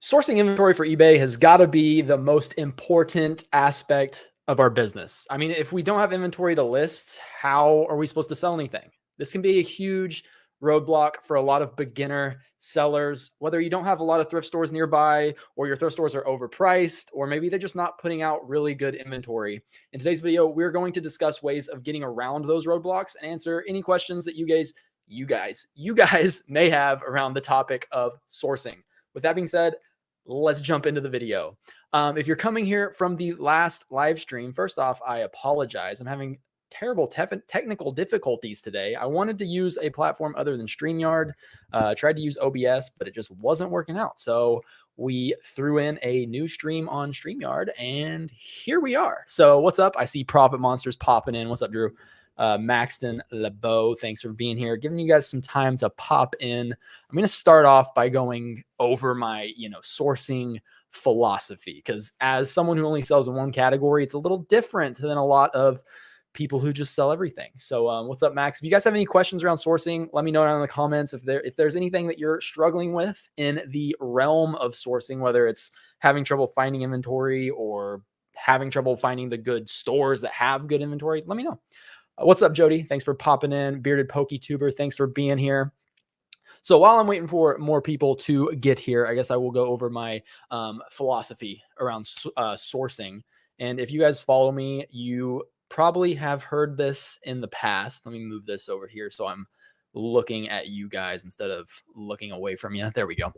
Sourcing inventory for eBay has got to be the most important aspect of our business. I mean, if we don't have inventory to list, how are we supposed to sell anything? This can be a huge roadblock for a lot of beginner sellers, whether you don't have a lot of thrift stores nearby or your thrift stores are overpriced, or maybe they're just not putting out really good inventory. In today's video, we're going to discuss ways of getting around those roadblocks and answer any questions that you guys may have around the topic of sourcing. With that being said, let's jump into the video. If you're coming here from the last live stream, first off, I apologize. I'm having terrible technical difficulties today. I wanted to use a platform other than StreamYard. Tried to use OBS, but it just wasn't working out. So we threw in a new stream on StreamYard, and here we are. So what's up? I see Profit Monsters popping in. What's up, Drew? Maxton LeBeau, thanks for being here, giving you guys some time to pop in. I'm going to start off by going over my, sourcing philosophy, because as someone who only sells in one category, it's a little different than a lot of people who just sell everything. So what's up, Max? If you guys have any questions around sourcing, let me know down in the comments. If there's anything that you're struggling with in the realm of sourcing, whether it's having trouble finding inventory or having trouble finding the good stores that have good inventory, let me know. What's up, Jody? Thanks for popping in. Bearded PokeTuber, thanks for being here. So while I'm waiting for more people to get here, I guess I will go over my philosophy around sourcing. And if you guys follow me, you probably have heard this in the past. Let me move this over here so I'm looking at you guys instead of looking away from you. There we go.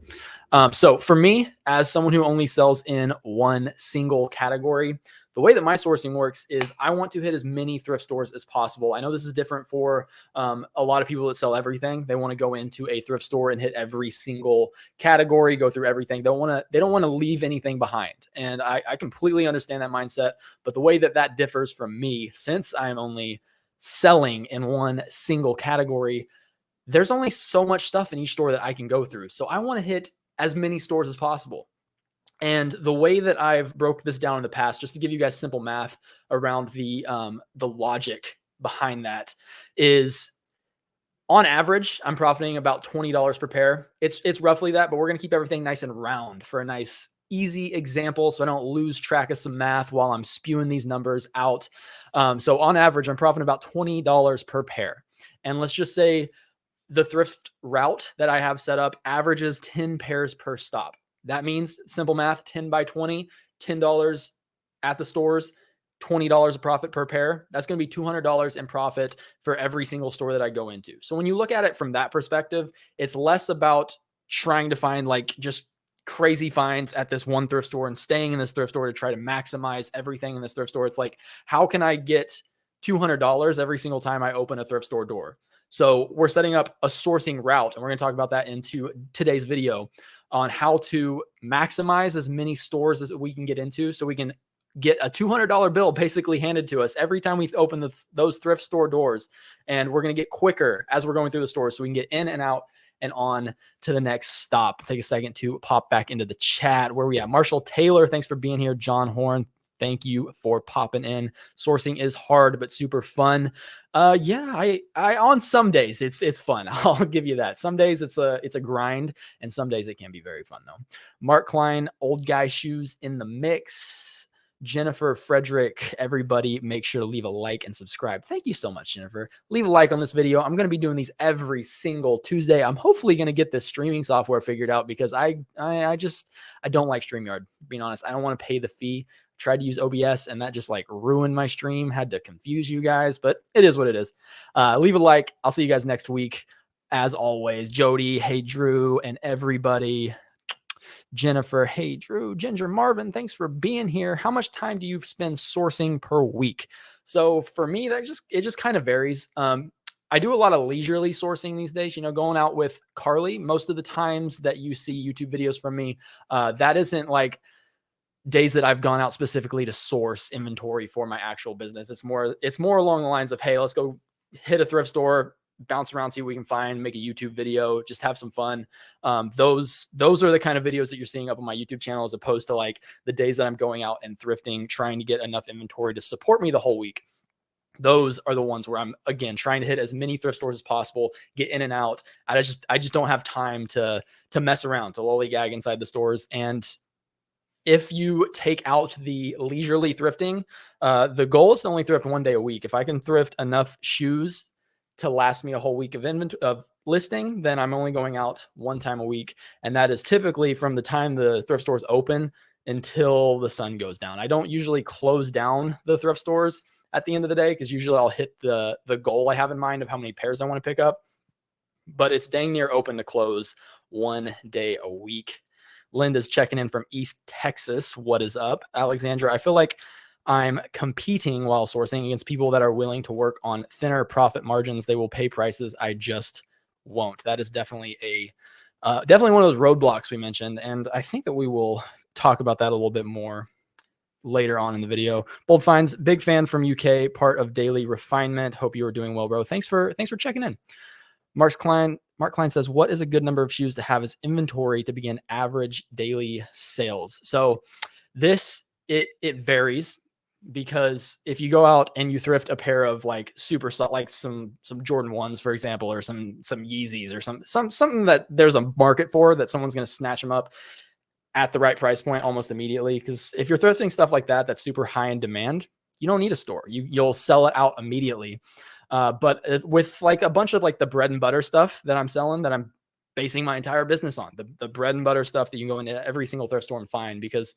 So for me, as someone who only sells in one single category, the way that my sourcing works is I want to hit as many thrift stores as possible. I know this is different for a lot of people that sell everything. They want to go into a thrift store and hit every single category, go through everything. They don't want to leave anything behind. And I completely understand that mindset. But the way that differs from me, since I'm only selling in one single category, there's only so much stuff in each store that I can go through. So I want to hit as many stores as possible. And the way that I've broke this down in the past, just to give you guys simple math around the logic behind that, is on average, I'm profiting about $20 per pair. It's roughly that, but we're going to keep everything nice and round for a nice, easy example so I don't lose track of some math while I'm spewing these numbers out. So on average, I'm profiting about $20 per pair. And let's just say the thrift route that I have set up averages 10 pairs per stop. That means simple math, 10 by 20, $10 at the stores, $20 of profit per pair. That's going to be $200 in profit for every single store that I go into. So when you look at it from that perspective, it's less about trying to find like just crazy finds at this one thrift store and staying in this thrift store to try to maximize everything in this thrift store. It's like, how can I get $200 every single time I open a thrift store door? So we're setting up a sourcing route, and we're going to talk about that into today's video on how to maximize as many stores as we can get into so we can get a $200 bill basically handed to us every time we open those thrift store doors. And we're going to get quicker as we're going through the stores so we can get in and out and on to the next stop. Take a second to pop back into the chat. Where we at? Marshall Taylor, thanks for being here. John Horn, thank you for popping in. Sourcing is hard, but super fun. Yeah, I on some days it's fun. I'll give you that. Some days it's a grind, and some days it can be very fun though. Mark Klein, old guy shoes in the mix. Jennifer, Frederick, everybody make sure to leave a like and subscribe. Thank you so much, Jennifer. Leave a like on this video. I'm going to be doing these every single Tuesday. I'm hopefully going to get this streaming software figured out because I don't like StreamYard, being honest. I don't want to pay the fee. Tried to use OBS and that just like ruined my stream. Had to confuse you guys, but it is what it is. Leave a like. I'll see you guys next week. As always, Jody, hey Drew, and everybody. Jennifer, hey Drew, Ginger, Marvin, thanks for being here. How much time do you spend sourcing per week? So for me, it just kind of varies. I do a lot of leisurely sourcing these days, going out with Carly. Most of the times that you see YouTube videos from me, that isn't like days that I've gone out specifically to source inventory for my actual business. It's more along the lines of, hey, let's go hit a thrift store, bounce around, see what we can find, make a YouTube video, just have some fun. Those are the kind of videos that you're seeing up on my YouTube channel, as opposed to like the days that I'm going out and thrifting, trying to get enough inventory to support me the whole week. Those are the ones where I'm, again, trying to hit as many thrift stores as possible, get in and out. I just don't have time to mess around, to lollygag inside the stores. And if you take out the leisurely thrifting, the goal is to only thrift 1 day a week. If I can thrift enough shoes to last me a whole week of listing, then I'm only going out 1 time a week. And that is typically from the time the thrift stores open until the sun goes down. I don't usually close down the thrift stores at the end of the day, because usually I'll hit the goal I have in mind of how many pairs I want to pick up. But it's dang near open to close 1 day a week. Linda's checking in from East Texas. What is up, Alexandra? I feel like I'm competing while sourcing against people that are willing to work on thinner profit margins. They will pay prices I just won't. That is definitely definitely one of those roadblocks we mentioned, and I think that we will talk about that a little bit more later on in the video. Bold Finds, big fan from UK, part of Daily Refinement. Hope you are doing well, bro. Thanks for checking in. Mark Klein says, what is a good number of shoes to have as inventory to begin average daily sales? So it varies, because if you go out and you thrift a pair of like super soft, like some Jordan 1s, for example, or some Yeezys or something that there's a market for, that someone's going to snatch them up at the right price point almost immediately. Because if you're thrifting stuff like that, that's super high in demand, you don't need a store. You'll sell it out immediately. But with like a bunch of like the bread and butter stuff that I'm selling, that I'm basing my entire business on, the bread and butter stuff that you can go into every single thrift store and find, because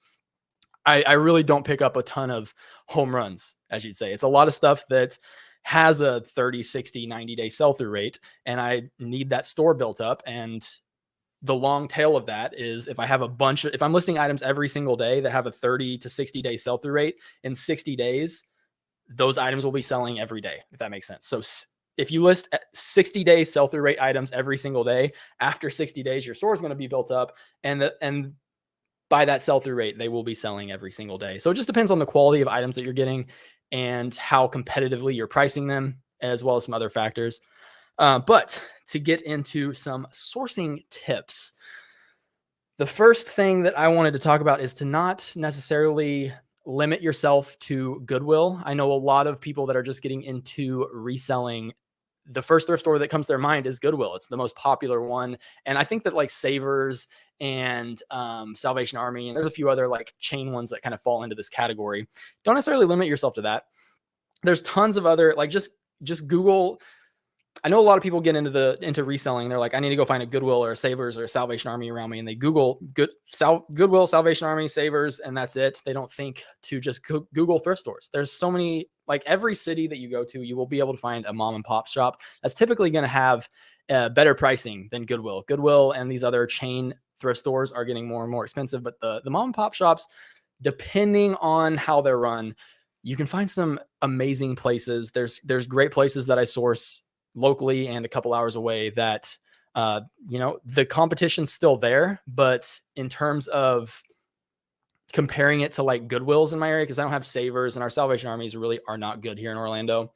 I really don't pick up a ton of home runs, as you'd say. It's a lot of stuff that has a 30, 60, 90-day sell-through rate, and I need that store built up. And the long tail of that is, if I'm listing items every single day that have a 30 to 60-day sell-through rate, in 60 days, those items will be selling every day, if that makes sense. So if you list 60-day sell-through rate items every single day, after 60 days, your store is going to be built up, and by that sell-through rate, they will be selling every single day. So it just depends on the quality of items that you're getting and how competitively you're pricing them, as well as some other factors. But to get into some sourcing tips, the first thing that I wanted to talk about is to not necessarily limit yourself to Goodwill. I know a lot of people that are just getting into reselling, the first thrift store that comes to their mind is Goodwill. It's the most popular one. And I think that like Savers and Salvation Army, and there's a few other like chain ones that kind of fall into this category. Don't necessarily limit yourself to that. There's tons of other, like just Google. I know a lot of people get into reselling. They're like, I need to go find a Goodwill or a Savers or a Salvation Army around me. And they Google Goodwill, Salvation Army, Savers, and that's it. They don't think to just Google thrift stores. There's so many, like every city that you go to, you will be able to find a mom and pop shop that's typically going to have better pricing than Goodwill. Goodwill and these other chain thrift stores are getting more and more expensive, but the mom and pop shops, depending on how they're run, you can find some amazing places. There's great places that I source locally and a couple hours away that, the competition's still there, but in terms of comparing it to like Goodwills in my area, because I don't have Savers, and our Salvation Armies really are not good here in Orlando.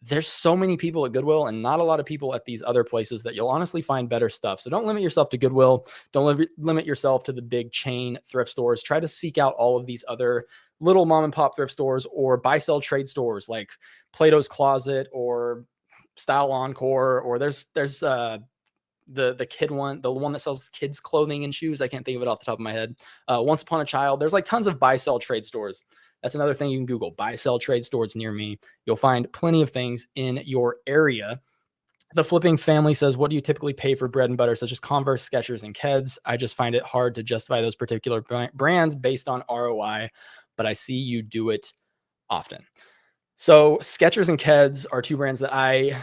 There's so many people at Goodwill and not a lot of people at these other places that you'll honestly find better stuff. So don't limit yourself to Goodwill. Don't limit yourself to the big chain thrift stores. Try to seek out all of these other little mom and pop thrift stores or buy sell trade stores like Plato's Closet or Style Encore, or there's the kid one, the one that sells kids clothing and shoes. I can't think of it off the top of my head. Once Upon a Child. There's like tons of buy sell trade stores. That's another thing you can Google, buy sell trade stores near me. You'll find plenty of things in your area. The Flipping Family says, what do you typically pay for bread and butter, such as Converse, Skechers, and Keds? I just find it hard to justify those particular brands based on ROI, but I see you do it often. So Skechers and Keds are two brands that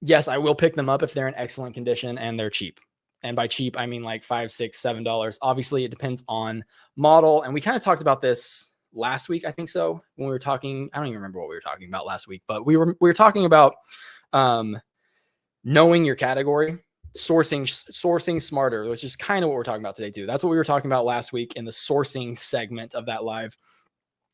yes, I will pick them up if they're in excellent condition and they're cheap. And by cheap, I mean like $5, $6, $7. Obviously, it depends on model. And we kind of talked about this last week, I think so, when we were talking. I don't even remember what we were talking about last week, but we were talking about knowing your category, sourcing smarter, which is kind of what we're talking about today too. That's what we were talking about last week in the sourcing segment of that live,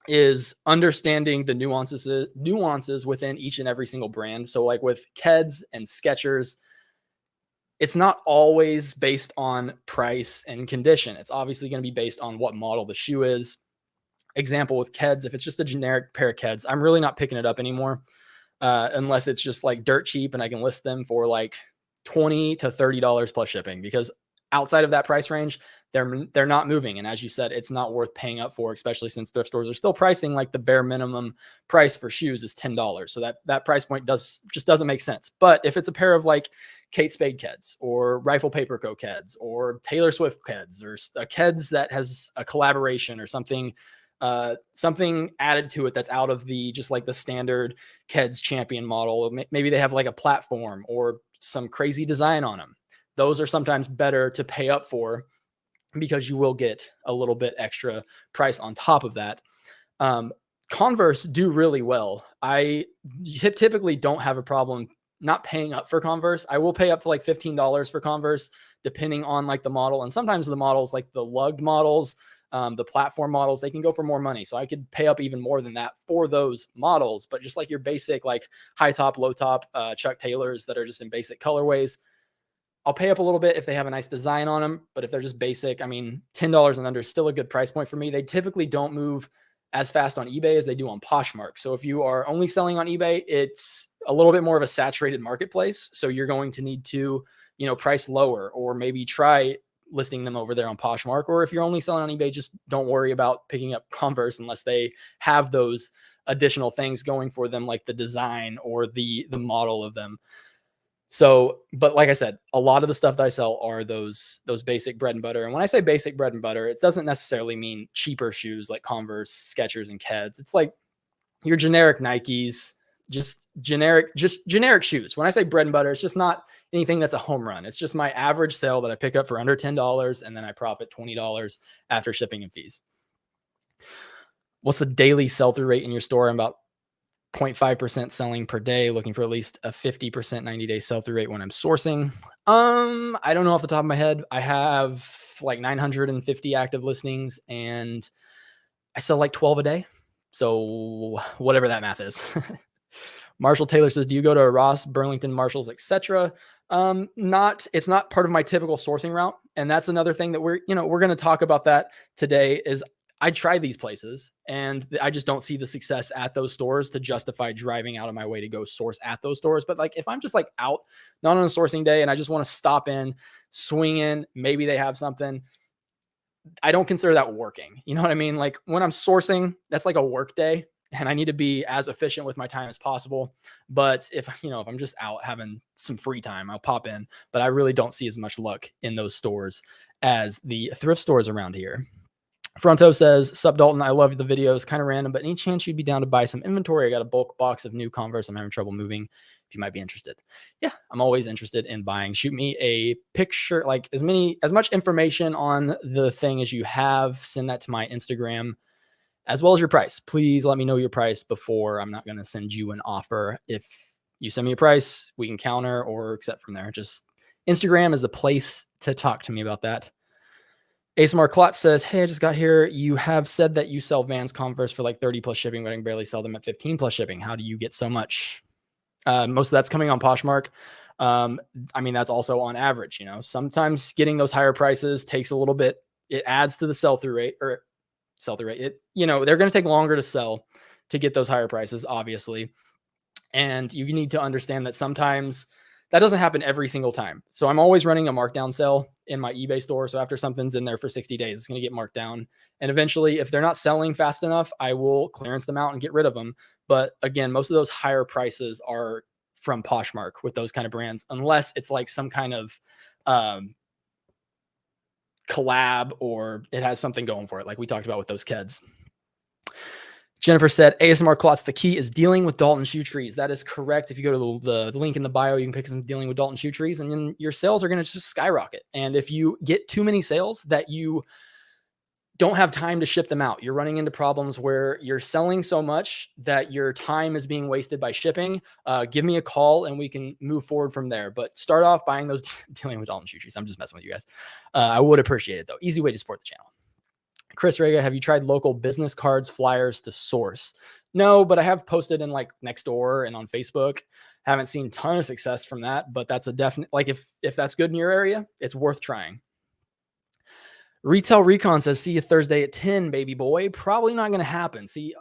is understanding the nuances within each and every single brand. So like with Keds and Skechers, it's not always based on price and condition. It's obviously going to be based on what model the shoe is. example with Keds, if it's just a generic pair of Keds, I'm really not picking it up anymore unless it's just like dirt cheap and I can list them for like $20 to $30 plus shipping, because outside of that price range, they're not moving. And as you said, it's not worth paying up for, especially since thrift stores are still pricing like the bare minimum price for shoes is $10. So that price point just doesn't make sense. But if it's a pair of like Kate Spade Keds or Rifle Paper Co Keds or Taylor Swift Keds or a Keds that has a collaboration or something added to it that's out of the just like the standard Keds champion model, maybe they have like a platform or some crazy design on them, those are sometimes better to pay up for because you will get a little bit extra price on top of that. Converse do really well. I typically don't have a problem not paying up for Converse. I will pay up to like $15 for Converse, depending on like the model. And sometimes the models, like the lugged models, the platform models, they can go for more money. So I could pay up even more than that for those models. But just like your basic, like high top, low top Chuck Taylors that are just in basic colorways, I'll pay up a little bit if they have a nice design on them. But if they're just basic, I mean, $10 and under is still a good price point for me. They typically don't move as fast on eBay as they do on Poshmark. So if you are only selling on eBay, it's a little bit more of a saturated marketplace. So you're going to need to, price lower, or maybe try listing them over there on Poshmark. Or if you're only selling on eBay, just don't worry about picking up Converse unless they have those additional things going for them, like the design or the model of them. So, but like I said, a lot of the stuff that I sell are those basic bread and butter. And when I say basic bread and butter, it doesn't necessarily mean cheaper shoes like Converse, Skechers, and Keds. It's like your generic Nikes, just generic shoes. When I say bread and butter, it's just not anything that's a home run. It's just my average sale that I pick up for under $10, and then I profit $20 after shipping and fees. What's the daily sell-through rate in your store? I'm about 0.5% selling per day, looking for at least a 50% 90-day sell-through rate when I'm sourcing. I don't know off the top of my head. I have like 950 active listings and I sell like 12 a day. So whatever that math is. Marshall Taylor says, do you go to Ross, Burlington, Marshalls, etc.? It's not part of my typical sourcing route. And that's another thing that we're going to talk about that today. Is I try these places and I just don't see the success at those stores to justify driving out of my way to go source at those stores. But like, if I'm just like out, not on a sourcing day, and I just want to stop in, swing in, maybe they have something, I don't consider that working. You know what I mean? Like when I'm sourcing, that's like a work day and I need to be as efficient with my time as possible. But if I'm just out having some free time, I'll pop in, but I really don't see as much luck in those stores as the thrift stores around here. Fronto says, sup Dalton, I love the videos, kind of random, but any chance you'd be down to buy some inventory? I got a bulk box of new Converse. I'm having trouble moving. If you might be interested. Yeah, I'm always interested in buying. Shoot me a picture, like as much information on the thing as you have. Send that to my Instagram, as well as your price. Please let me know your price before. I'm not going to send you an offer. If you send me a price, we can counter or accept from there. Just Instagram is the place to talk to me about that. ASMR Klotz says, hey, I just got here. You have said that you sell Vans Converse for like 30 plus shipping, but I can barely sell them at 15 plus shipping. How do you get so much? Most of that's coming on Poshmark. I mean, that's also on average, sometimes getting those higher prices takes a little bit. It adds to the sell-through rate. They're going to take longer to sell to get those higher prices, obviously. And you need to understand that sometimes that doesn't happen every single time. So I'm always running a markdown sale in my eBay store. So after something's in there for 60 days, it's going to get marked down. And eventually, if they're not selling fast enough, I will clearance them out and get rid of them. But again, most of those higher prices are from Poshmark with those kind of brands, unless it's like some kind of collab or it has something going for it, like we talked about with those Keds. Jennifer said, ASMR Klotz, the key is dealing with Dalton shoe trees. That is correct. If you go to the link in the bio, you can pick some dealing with Dalton shoe trees, and then your sales are going to just skyrocket. And if you get too many sales that you don't have time to ship them out, you're running into problems where you're selling so much that your time is being wasted by shipping, give me a call and we can move forward from there. But start off buying those dealing with Dalton shoe trees. I'm just messing with you guys. I would appreciate it though. Easy way to support the channel. Chris Rega, have you tried local business cards, flyers to source? No, but I have posted in like Nextdoor and on Facebook. Haven't seen a ton of success from that, but that's a definite, like if that's good in your area, it's worth trying. Retail Recon says, see you Thursday at 10, baby boy. Probably not going to happen. See,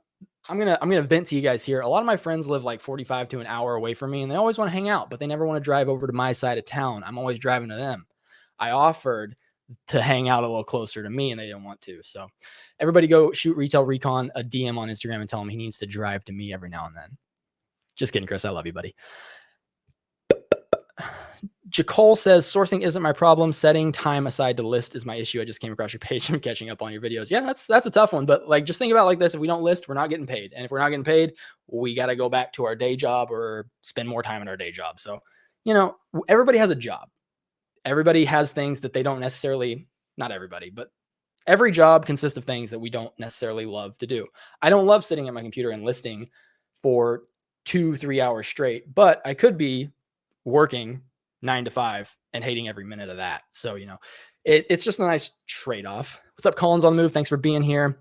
I'm going to vent to you guys here. A lot of my friends live like 45 to an hour away from me, and they always want to hang out, but they never want to drive over to my side of town. I'm always driving to them. I offered to hang out a little closer to me, and they didn't want to. So everybody go shoot Retail Recon a DM on Instagram and tell him he needs to drive to me every now and then. Just kidding, Chris. I love you, buddy. Jacole says, sourcing isn't my problem. Setting time aside to list is my issue. I just came across your page and catching up on your videos. Yeah, that's a tough one. But like, just think about it like this. If we don't list, we're not getting paid. And if we're not getting paid, we got to go back to our day job or spend more time in our day job. So, everybody has a job. Everybody has things that they don't necessarily, not everybody, but every job consists of things that we don't necessarily love to do. I don't love sitting at my computer and listing for 2-3 hours straight, but I could be working 9 to 5 and hating every minute of that. So, it's just a nice trade-off. What's up, Collins on the move? Thanks for being here.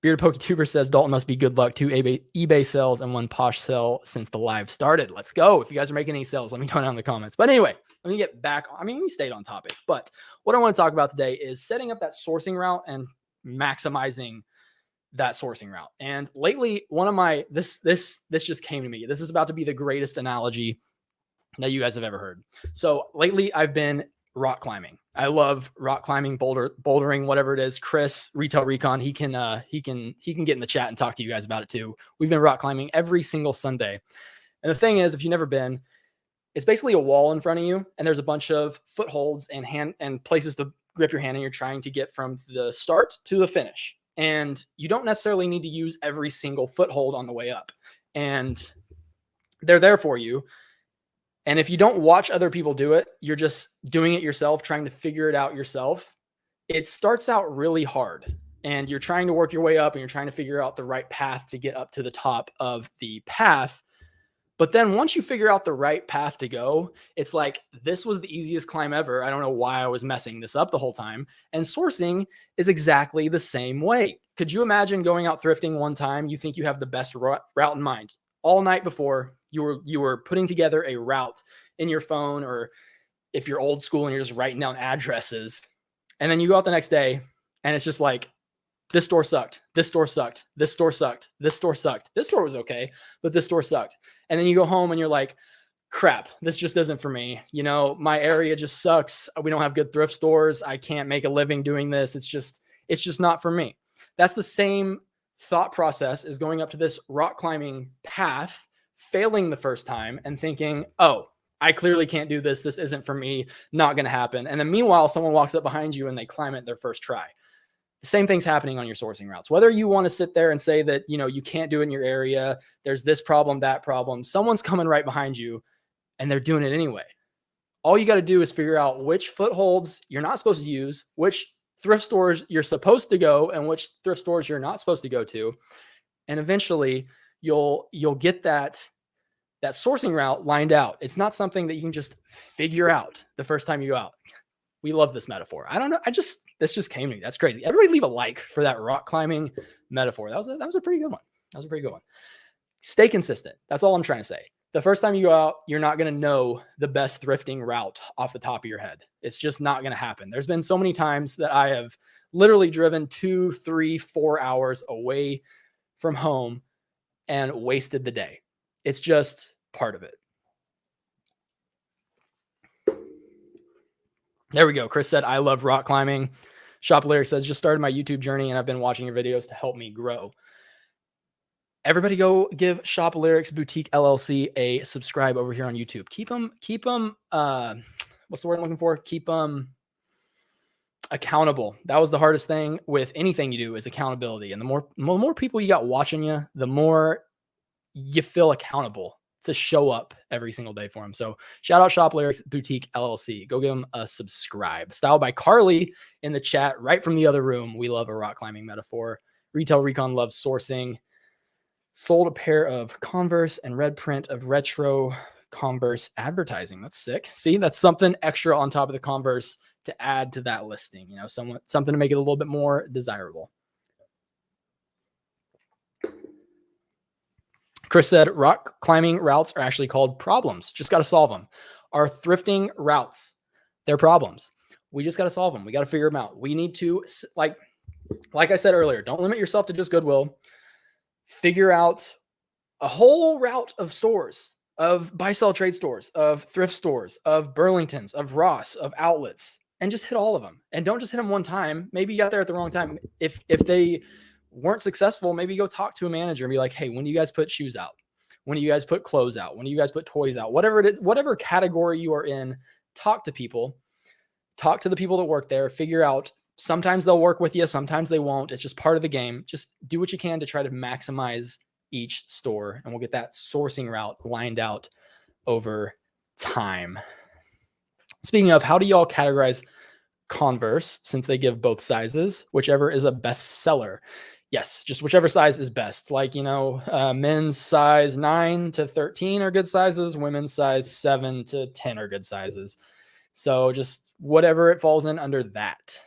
Bearded PokeTuber says, Dalton must be good luck. 2 eBay sales and 1 Posh sell since the live started. Let's go. If you guys are making any sales, let me know down in the comments. But anyway, let me get back. We stayed on topic, but what I want to talk about today is setting up that sourcing route and maximizing that sourcing route. And lately, one of my, this just came to me. This is about to be the greatest analogy that you guys have ever heard. So lately I've been rock climbing. I love rock climbing, bouldering, whatever it is. Chris, Retail Recon, he can get in the chat and talk to you guys about it too. We've been rock climbing every single Sunday. And the thing is, if you've never been, it's basically a wall in front of you, and there's a bunch of footholds and places to grip your hand, and you're trying to get from the start to the finish. And you don't necessarily need to use every single foothold on the way up. And they're there for you. And if you don't watch other people do it, you're just doing it yourself, trying to figure it out yourself. It starts out really hard, and you're trying to work your way up, and you're trying to figure out the right path to get up to the top of the path. But then once you figure out the right path to go, it's like, this was the easiest climb ever. I don't know why I was messing this up the whole time. And sourcing is exactly the same way. Could you imagine going out thrifting one time? You think you have the best route in mind. All night before, you were putting together a route in your phone, or if you're old school and you're just writing down addresses. And then you go out the next day and it's just like, this store sucked. This store sucked. This store sucked. This store sucked. This store was okay, but this store sucked. And then you go home and you're like, crap, this just isn't for me. My area just sucks. We don't have good thrift stores. I can't make a living doing this. It's just not for me. That's the same thought process as going up to this rock climbing path, failing the first time and thinking, oh, I clearly can't do this. This isn't for me. Not going to happen. And then meanwhile, someone walks up behind you and they climb it their first try. The same thing's happening on your sourcing routes. Whether you want to sit there and say that, you can't do it in your area, there's this problem, that problem, someone's coming right behind you and they're doing it anyway. All you got to do is figure out which footholds you're not supposed to use, which thrift stores you're supposed to go, and which thrift stores you're not supposed to go to. And eventually you'll get that sourcing route lined out. It's not something that you can just figure out the first time you go out. We love this metaphor. I don't know. This just came to me. That's crazy. Everybody leave a like for that rock climbing metaphor. That was a pretty good one. That was a pretty good one. Stay consistent. That's all I'm trying to say. The first time you go out, you're not going to know the best thrifting route off the top of your head. It's just not going to happen. There's been so many times that I have literally driven 2, 3, 4 hours away from home and wasted the day. It's just part of it. There we go. Chris said, I love rock climbing. Shop Lyric says, just started my YouTube journey and I've been watching your videos to help me grow. Everybody go give Shop Lyrics Boutique LLC a subscribe over here on YouTube. Keep them, what's the word I'm looking for? Keep them accountable. That was the hardest thing with anything you do, is accountability. And the more people you got watching you, the more you feel accountable to show up every single day for them. So shout out Shop Lyrics Boutique LLC. Go give them a subscribe. Styled by Carly in the chat right from the other room. We love a rock climbing metaphor. Retail Recon loves sourcing. Sold a pair of Converse and red print of retro Converse advertising. That's sick. See, that's something extra on top of the Converse to add to that listing. Something to make it a little bit more desirable. Chris said, rock climbing routes are actually called problems. Just got to solve them. Our thrifting routes, they're problems. We just got to solve them. We got to figure them out. We need to, like I said earlier, don't limit yourself to just Goodwill. Figure out a whole route of stores, of buy, sell, trade stores, of thrift stores, of Burlingtons, of Ross, of outlets, and just hit all of them. And don't just hit them one time. Maybe you got there at the wrong time. If they weren't successful, maybe go talk to a manager and be like, hey, when do you guys put shoes out? When do you guys put clothes out? When do you guys put toys out? Whatever it is, whatever category you are in, talk to people. Talk to the people that work there. Figure out, sometimes they'll work with you, sometimes they won't. It's just part of the game. Just do what you can to try to maximize each store, and we'll get that sourcing route lined out over time. Speaking of, how do y'all categorize Converse, since they give both sizes? Whichever is a best seller. Yes, just whichever size is best. Like, men's size 9 to 13 are good sizes. Women's size 7 to 10 are good sizes. So just whatever it falls in under that.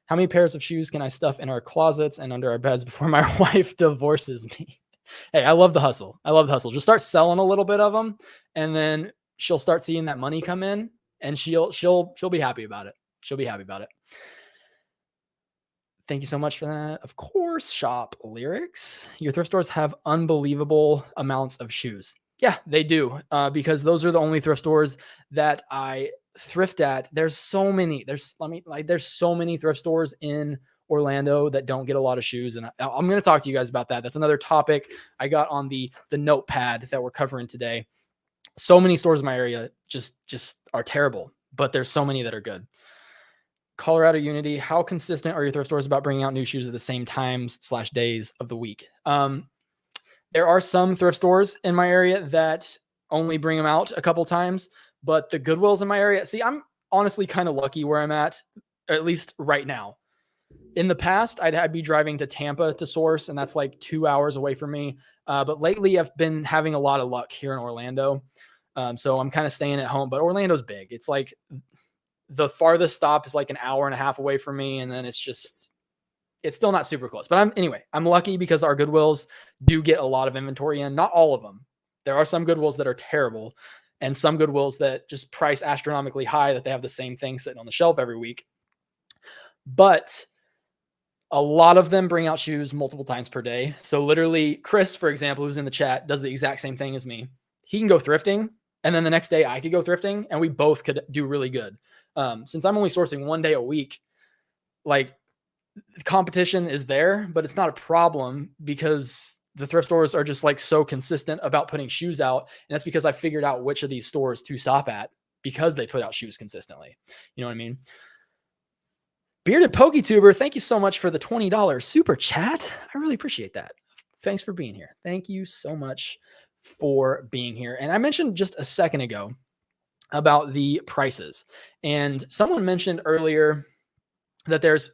How many pairs of shoes can I stuff in our closets and under our beds before my wife divorces me? Hey, I love the hustle. Just start selling a little bit of them, and then she'll start seeing that money come in, and she'll be happy about it. She'll be happy about it. Thank you so much for that. Of course, Shop Lyrics. Your thrift stores have unbelievable amounts of shoes. Yeah, they do. Because those are the only thrift stores that I thrift at. There's so many. There's so many thrift stores in Orlando that don't get a lot of shoes. And I'm going to talk to you guys about that. That's another topic I got on the notepad that we're covering today. So many stores in my area just are terrible, but there's so many that are good. Colorado Unity, how consistent are your thrift stores about bringing out new shoes at the same times/days of the week? There are some thrift stores in my area that only bring them out a couple times, but the Goodwills in my area, see, I'm honestly kind of lucky where I'm at least right now. In the past, I'd be driving to Tampa to source, and that's like 2 hours away from me. But lately, I've been having a lot of luck here in Orlando. So I'm kind of staying at home, but Orlando's big. It's like the farthest stop is like an hour and a half away from me. And then it's still not super close, but I'm lucky because our Goodwills do get a lot of inventory in. Not all of them. There are some Goodwills that are terrible, and some Goodwills that just price astronomically high that they have the same thing sitting on the shelf every week. But a lot of them bring out shoes multiple times per day. So literally, Chris, for example, who's in the chat, does the exact same thing as me. He can go thrifting, and then the next day I could go thrifting, and we both could do really good. Since I'm only sourcing 1 day a week, like, competition is there, but it's not a problem because the thrift stores are just like so consistent about putting shoes out. And that's because I figured out which of these stores to stop at because they put out shoes consistently. You know what I mean? Bearded PokeTuber, thank you so much for the $20 super chat. I really appreciate that. Thanks for being here. Thank you so much for being here. And I mentioned just a second ago about the prices, and someone mentioned earlier that there's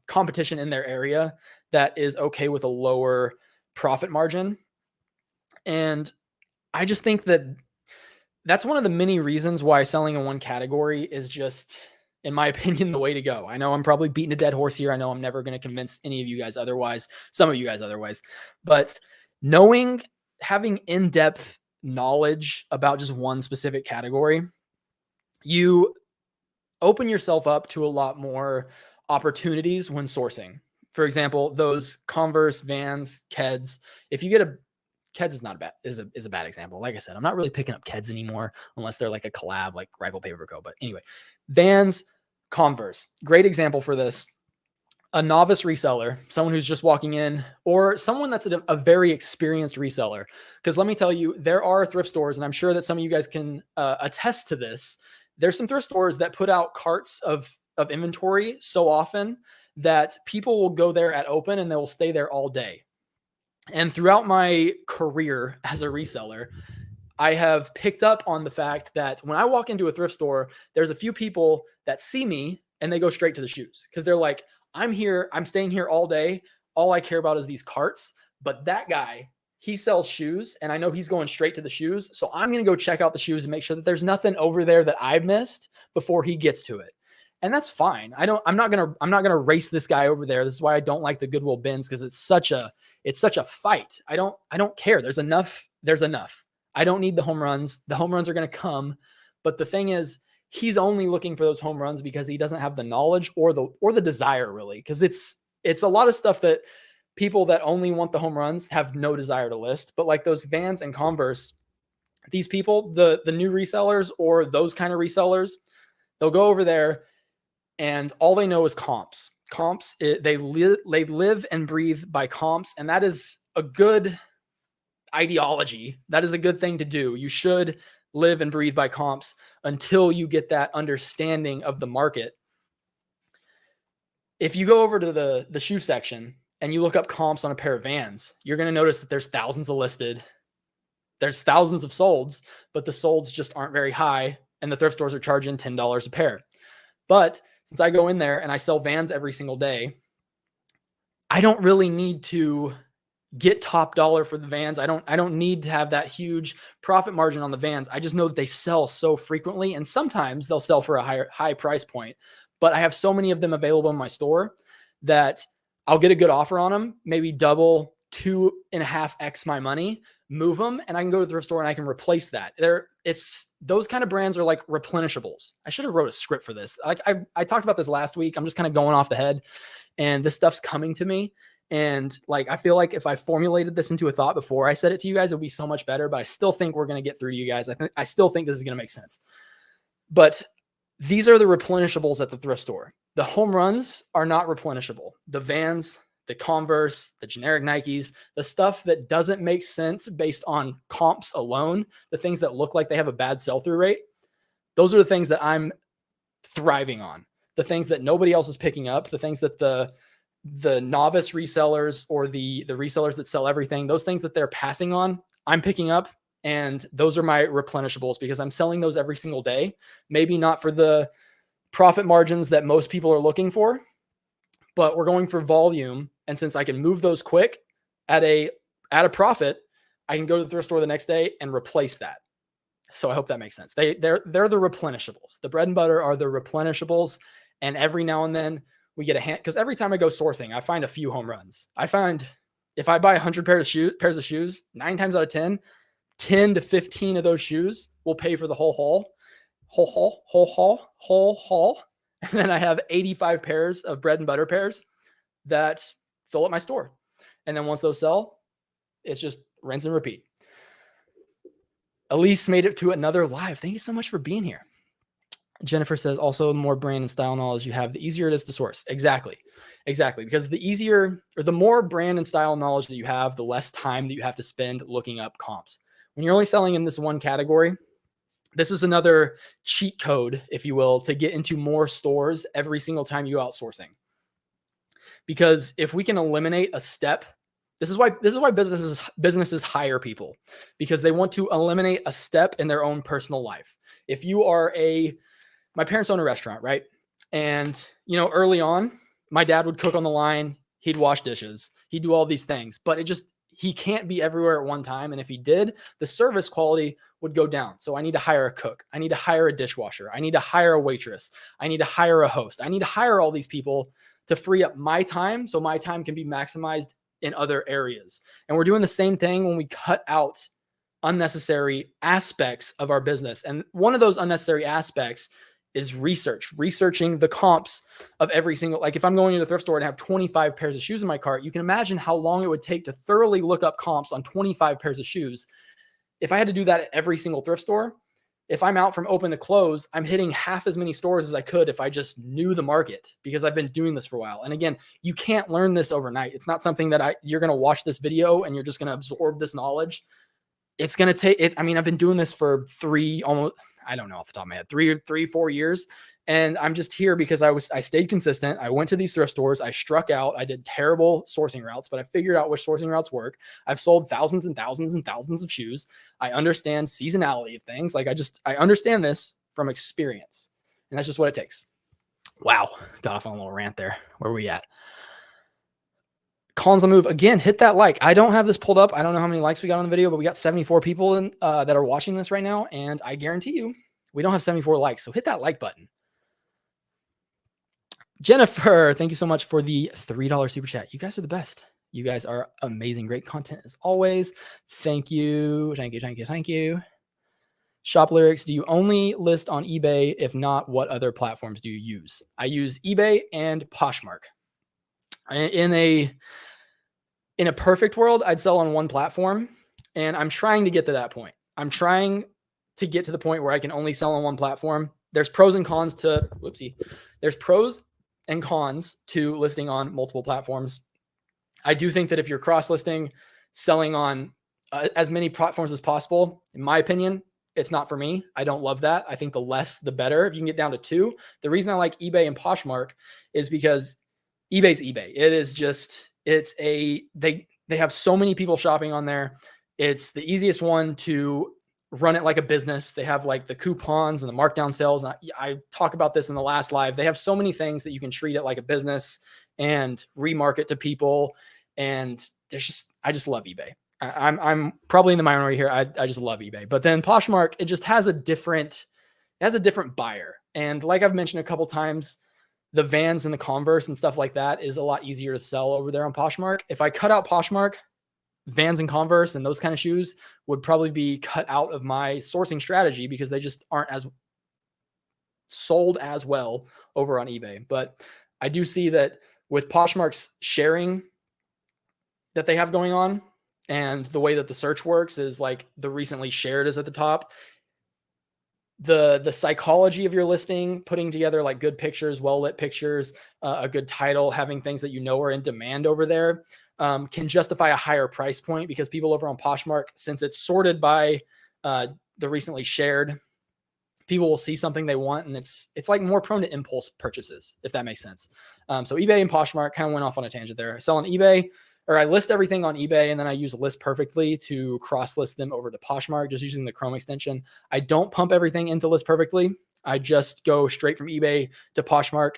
competition in their area that is okay with a lower profit margin. And I just think that that's one of the many reasons why selling in one category is just, in my opinion, the way to go. I know I'm probably beating a dead horse here. I know I'm never going to convince any of you guys otherwise, some of you guys otherwise, but having in-depth knowledge about just one specific category, you open yourself up to a lot more opportunities when sourcing. For example, those Converse, Vans, Keds. If you get Keds is a bad example. Like I said, I'm not really picking up Keds anymore unless they're like a collab, like Rival Paper Co. But anyway, Vans, Converse, great example for this. A novice reseller, someone who's just walking in, or someone that's a very experienced reseller. Because let me tell you, there are thrift stores, and I'm sure that some of you guys can attest to this. There's some thrift stores that put out carts of inventory so often that people will go there at open and they will stay there all day. And throughout my career as a reseller, I have picked up on the fact that when I walk into a thrift store, there's a few people that see me and they go straight to the shoes because they're like, I'm here, I'm staying here all day. All I care about is these carts. But that guy, he sells shoes, and I know he's going straight to the shoes. So I'm going to go check out the shoes and make sure that there's nothing over there that I've missed before he gets to it. And that's fine. I'm not going to race this guy over there. This is why I don't like the Goodwill bins, because it's such a fight. I don't care. There's enough. I don't need the home runs. The home runs are going to come. But the thing is, he's only looking for those home runs because he doesn't have the knowledge or the desire, really. Because it's a lot of stuff that people that only want the home runs have no desire to list. But like those Vans and Converse, these people, the new resellers or those kind of resellers, they'll go over there and all they know is comps. Comps, they live and breathe by comps, and that is a good ideology. That is a good thing to do. You should live and breathe by comps until you get that understanding of the market. If you go over to the shoe section and you look up comps on a pair of Vans, you're going to notice that there's thousands of listed. There's thousands of solds, but the solds just aren't very high, and the thrift stores are charging $10 a pair. But since I go in there and I sell Vans every single day, I don't really need to get top dollar for the Vans. I don't need to have that huge profit margin on the Vans. I just know that they sell so frequently, and sometimes they'll sell for a high price point. But I have so many of them available in my store that I'll get a good offer on them, maybe double, 2.5x my money, move them, and I can go to the thrift store and I can replace that. It's those kind of brands are like replenishables. I should have wrote a script for this. Like I talked about this last week. I'm just kind of going off the head, and this stuff's coming to me. And like, I feel like if I formulated this into a thought before I said it to you guys, it would be so much better, but I still think we're going to get through to you guys. I still think this is going to make sense. But these are the replenishables at the thrift store. The home runs are not replenishable. The Vans, the Converse, the generic Nikes, the stuff that doesn't make sense based on comps alone, the things that look like they have a bad sell-through rate, those are the things that I'm thriving on. The things that nobody else is picking up, the things that the novice resellers or the resellers that sell everything, those things that they're passing on, I'm picking up. And those are my replenishables because I'm selling those every single day. Maybe not for the profit margins that most people are looking for, but we're going for volume. And since I can move those quick at a profit, I can go to the thrift store the next day and replace that. So I hope that makes sense. They're the replenishables. The bread and butter are the replenishables. And every now and then we get a hand, because every time I go sourcing, I find a few home runs. I find if I buy 100 pairs of shoes, 9 times out of 10 to 15 of those shoes will pay for the whole haul. And then I have 85 pairs of bread and butter pairs that fill up my store. And then once those sell, it's just rinse and repeat. Elise made it to another live. Thank you so much for being here. Jennifer says, also, the more brand and style knowledge you have, the easier it is to source. Exactly. Because the easier or the more brand and style knowledge that you have, the less time that you have to spend looking up comps. When you're only selling in this one category, this is another cheat code, if you will, to get into more stores every single time you go outsourcing. Because if we can eliminate a step, this is why businesses hire people, because they want to eliminate a step in their own personal life. If you are my parents own a restaurant, right? And, early on, my dad would cook on the line. He'd wash dishes. He'd do all these things, but he can't be everywhere at one time. And if he did, the service quality would go down. So I need to hire a cook. I need to hire a dishwasher. I need to hire a waitress. I need to hire a host. I need to hire all these people to free up my time so my time can be maximized in other areas. And we're doing the same thing when we cut out unnecessary aspects of our business. And one of those unnecessary aspects is researching the comps of every single, like if I'm going to the thrift store and have 25 pairs of shoes in my cart, you can imagine how long it would take to thoroughly look up comps on 25 pairs of shoes. If I had to do that at every single thrift store, if I'm out from open to close, I'm hitting half as many stores as I could if I just knew the market, because I've been doing this for a while. And again, you can't learn this overnight. It's not something that you're going to watch this video and you're just going to absorb this knowledge. It's going to take it. I mean, I've been doing this for I don't know off the top of my head, 4 years. And I'm just here because I stayed consistent. I went to these thrift stores. I struck out. I did terrible sourcing routes, but I figured out which sourcing routes work. I've sold thousands and thousands and thousands of shoes. I understand seasonality of things. Like I understand this from experience, and that's just what it takes. Wow. Got off on a little rant there. Where are we at? Collins on Move. Again, hit that like. I don't have this pulled up. I don't know how many likes we got on the video, but we got 74 people that are watching this right now. And I guarantee you, we don't have 74 likes. So hit that like button. Jennifer, thank you so much for the $3 super chat. You guys are the best. You guys are amazing. Great content as always. Thank you. Thank you. Thank you. Thank you. Shop Lyrics, do you only list on eBay? If not, what other platforms do you use? I use eBay and Poshmark. In a perfect world, I'd sell on one platform, and I'm trying to get to that point. I'm trying to get to the point where I can only sell on one platform. There's pros and cons to, there's pros and cons to listing on multiple platforms. I do think that if you're cross-listing, selling on as many platforms as possible, in my opinion, it's not for me. I don't love that. I think the less, the better. If you can get down to 2, the reason I like eBay and Poshmark is because eBay's eBay. It is just, they have so many people shopping on there. It's the easiest one to run it like a business. They have like the coupons and the markdown sales. And I talk about this in the last live. They have so many things that you can treat it like a business and remarket to people. And I just love eBay. I'm probably in the minority here. I just love eBay. But then Poshmark, it just has a different buyer. And like I've mentioned a couple times, the Vans and the Converse and stuff like that is a lot easier to sell over there on Poshmark. If I cut out Poshmark, Vans and Converse and those kind of shoes would probably be cut out of my sourcing strategy because they just aren't as sold as well over on eBay. But I do see that with Poshmark's sharing that they have going on, and the way that the search works is like the recently shared is at the top. The psychology of your listing, putting together like good pictures, well-lit pictures, a good title, having things that you know are in demand over there, can justify a higher price point because people over on Poshmark, since it's sorted by the recently shared, people will see something they want, and it's like more prone to impulse purchases, if that makes sense. So eBay and Poshmark kind of went off on a tangent there. I sell on eBay, or I list everything on eBay, and then I use List Perfectly to cross-list them over to Poshmark, just using the Chrome extension. I don't pump everything into List Perfectly. I just go straight from eBay to Poshmark.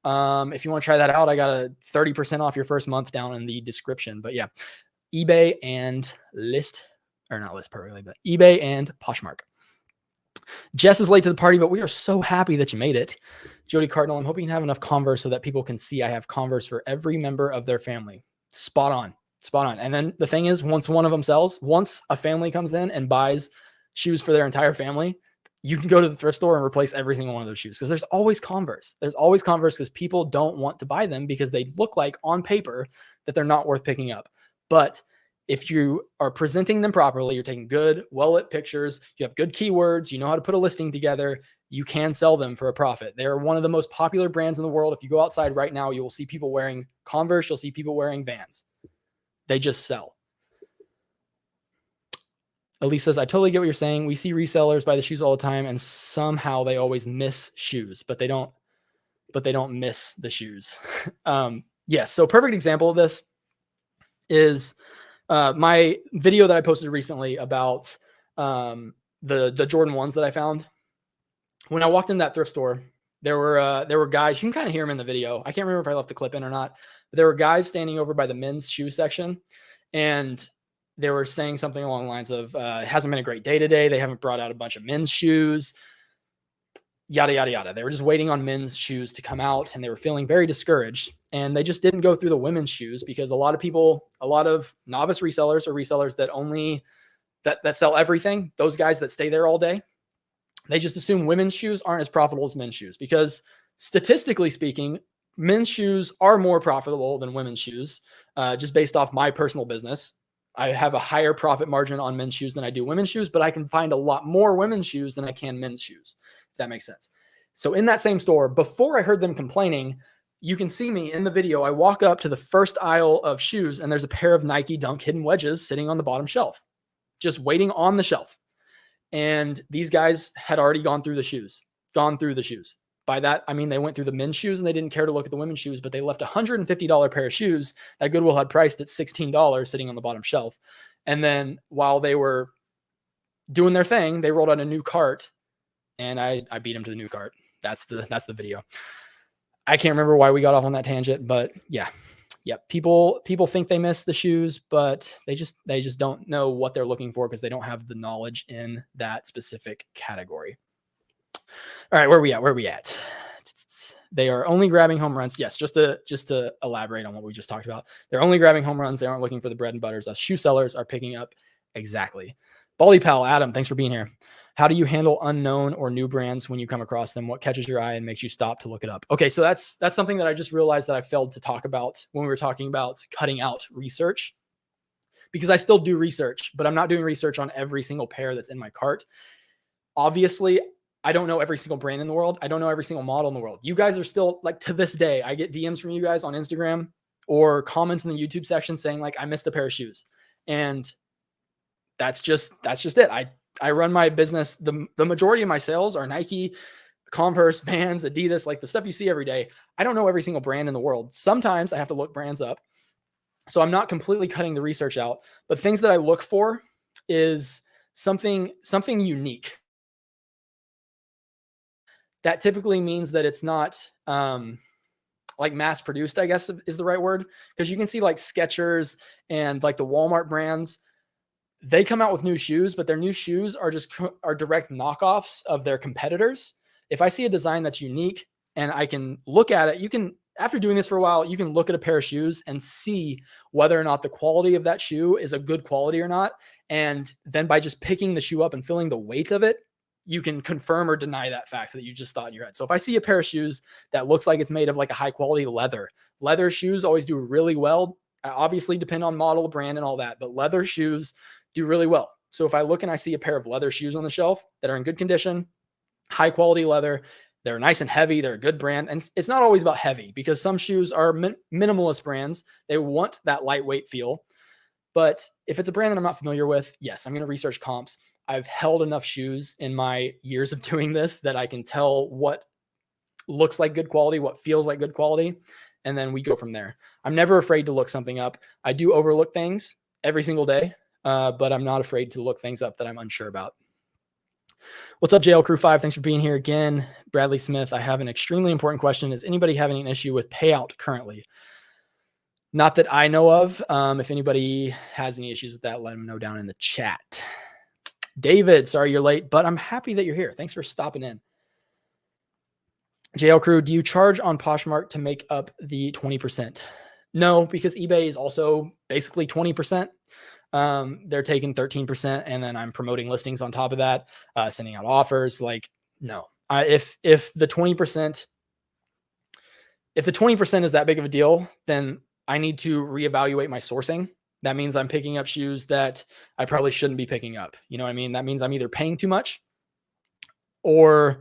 If you want to try that out, I got a 30% off your first month down in the description. But yeah, eBay and not List Perfectly, but eBay and Poshmark. Jess is late to the party, but we are so happy that you made it. Jody Cardinal, I'm hoping you have enough Converse so that people can see I have Converse for every member of their family. Spot on. And then the thing is, once one of them sells, once a family comes in and buys shoes for their entire family, you can go to the thrift store and replace every single one of those shoes. Because there's always Converse. Because people don't want to buy them because they look like on paper that they're not worth picking up. But if you are presenting them properly, you're taking good, well-lit pictures, you have good keywords, you know how to put a listing together, you can sell them for a profit. They're one of the most popular brands in the world. If you go outside right now, you will see people wearing Converse. You'll see people wearing Vans. They just sell. Elise says, I totally get what you're saying. We see resellers buy the shoes all the time, and somehow they always miss shoes, but they don't miss the shoes. Yes. So perfect example of this is my video that I posted recently about the Jordan 1s that I found. When I walked in that thrift store, there were guys, you can kind of hear them in the video. I can't remember if I left the clip in or not, but there were guys standing over by the men's shoe section, and they were saying something along the lines of, it hasn't been a great day today. They haven't brought out a bunch of men's shoes, yada, yada, yada. They were just waiting on men's shoes to come out, and they were feeling very discouraged, and they just didn't go through the women's shoes because a lot of novice resellers or resellers that only that sell everything, those guys that stay there all day, they just assume women's shoes aren't as profitable as men's shoes because statistically speaking, men's shoes are more profitable than women's shoes. Just based off my personal business, I have a higher profit margin on men's shoes than I do women's shoes, but I can find a lot more women's shoes than I can men's shoes, if that makes sense. So in that same store, before I heard them complaining, you can see me in the video. I walk up to the first aisle of shoes, and there's a pair of Nike Dunk Hidden Wedges sitting on the bottom shelf, just waiting on the shelf. And these guys had already gone through the shoes. By that, I mean, they went through the men's shoes and they didn't care to look at the women's shoes, but they left a $150 pair of shoes that Goodwill had priced at $16 sitting on the bottom shelf. And then while they were doing their thing, they rolled out a new cart, and I beat them to the new cart. That's the video. I can't remember why we got off on that tangent, but yeah. People think they miss the shoes, but they just don't know what they're looking for because they don't have the knowledge in that specific category. All right, where are we at? They are only grabbing home runs. Yes, just to elaborate on what we just talked about. They're only grabbing home runs. They aren't looking for the bread and butters. Us shoe sellers are picking up. Exactly. Baldy Pal, Adam, thanks for being here. How do you handle unknown or new brands when you come across them? What catches your eye and makes you stop to look it up? Okay, so that's something that I just realized that I failed to talk about when we were talking about cutting out research, because I still do research, but I'm not doing research on every single pair that's in my cart. Obviously, I don't know every single brand in the world. I don't know every single model in the world. You guys are still, like, to this day, I get DMs from you guys on Instagram or comments in the YouTube section saying, like, I missed a pair of shoes. And that's just it. I run my business. The majority of my sales are Nike, Converse, Vans, Adidas, like the stuff you see every day. I don't know every single brand in the world. Sometimes I have to look brands up. So I'm not completely cutting the research out, but things that I look for is something unique. That typically means that it's not like mass produced, I guess is the right word. Because you can see like Skechers and like the Walmart brands, they come out with new shoes, but their new shoes are direct knockoffs of their competitors. If I see a design that's unique and I can look at it, after doing this for a while, you can look at a pair of shoes and see whether or not the quality of that shoe is a good quality or not. And then by just picking the shoe up and feeling the weight of it, you can confirm or deny that fact that you just thought in your head. So if I see a pair of shoes that looks like it's made of like a high quality leather shoes always do really well. I obviously depend on model, brand, and all that, but leather shoes do really well. So if I look and I see a pair of leather shoes on the shelf that are in good condition, high quality leather, they're nice and heavy, they're a good brand. And it's not always about heavy, because some shoes are minimalist brands. They want that lightweight feel. But if it's a brand that I'm not familiar with, yes, I'm going to research comps. I've held enough shoes in my years of doing this that I can tell what looks like good quality, what feels like good quality, and then we go from there. I'm never afraid to look something up. I do overlook things every single day, but I'm not afraid to look things up that I'm unsure about. What's up, JL Crew 5? Thanks for being here again. Bradley Smith, I have an extremely important question. Is anybody having an issue with payout currently? Not that I know of. If anybody has any issues with that, let them know down in the chat. David, sorry you're late, but I'm happy that you're here. Thanks for stopping in. JL Crew, do you charge on Poshmark to make up the 20%? No, because eBay is also basically 20%. They're taking 13%, and then I'm promoting listings on top of that, sending out offers. Like, no, if the 20%, if the 20% is that big of a deal, then I need to reevaluate my sourcing. That means I'm picking up shoes that I probably shouldn't be picking up. You know what I mean? That means I'm either paying too much, or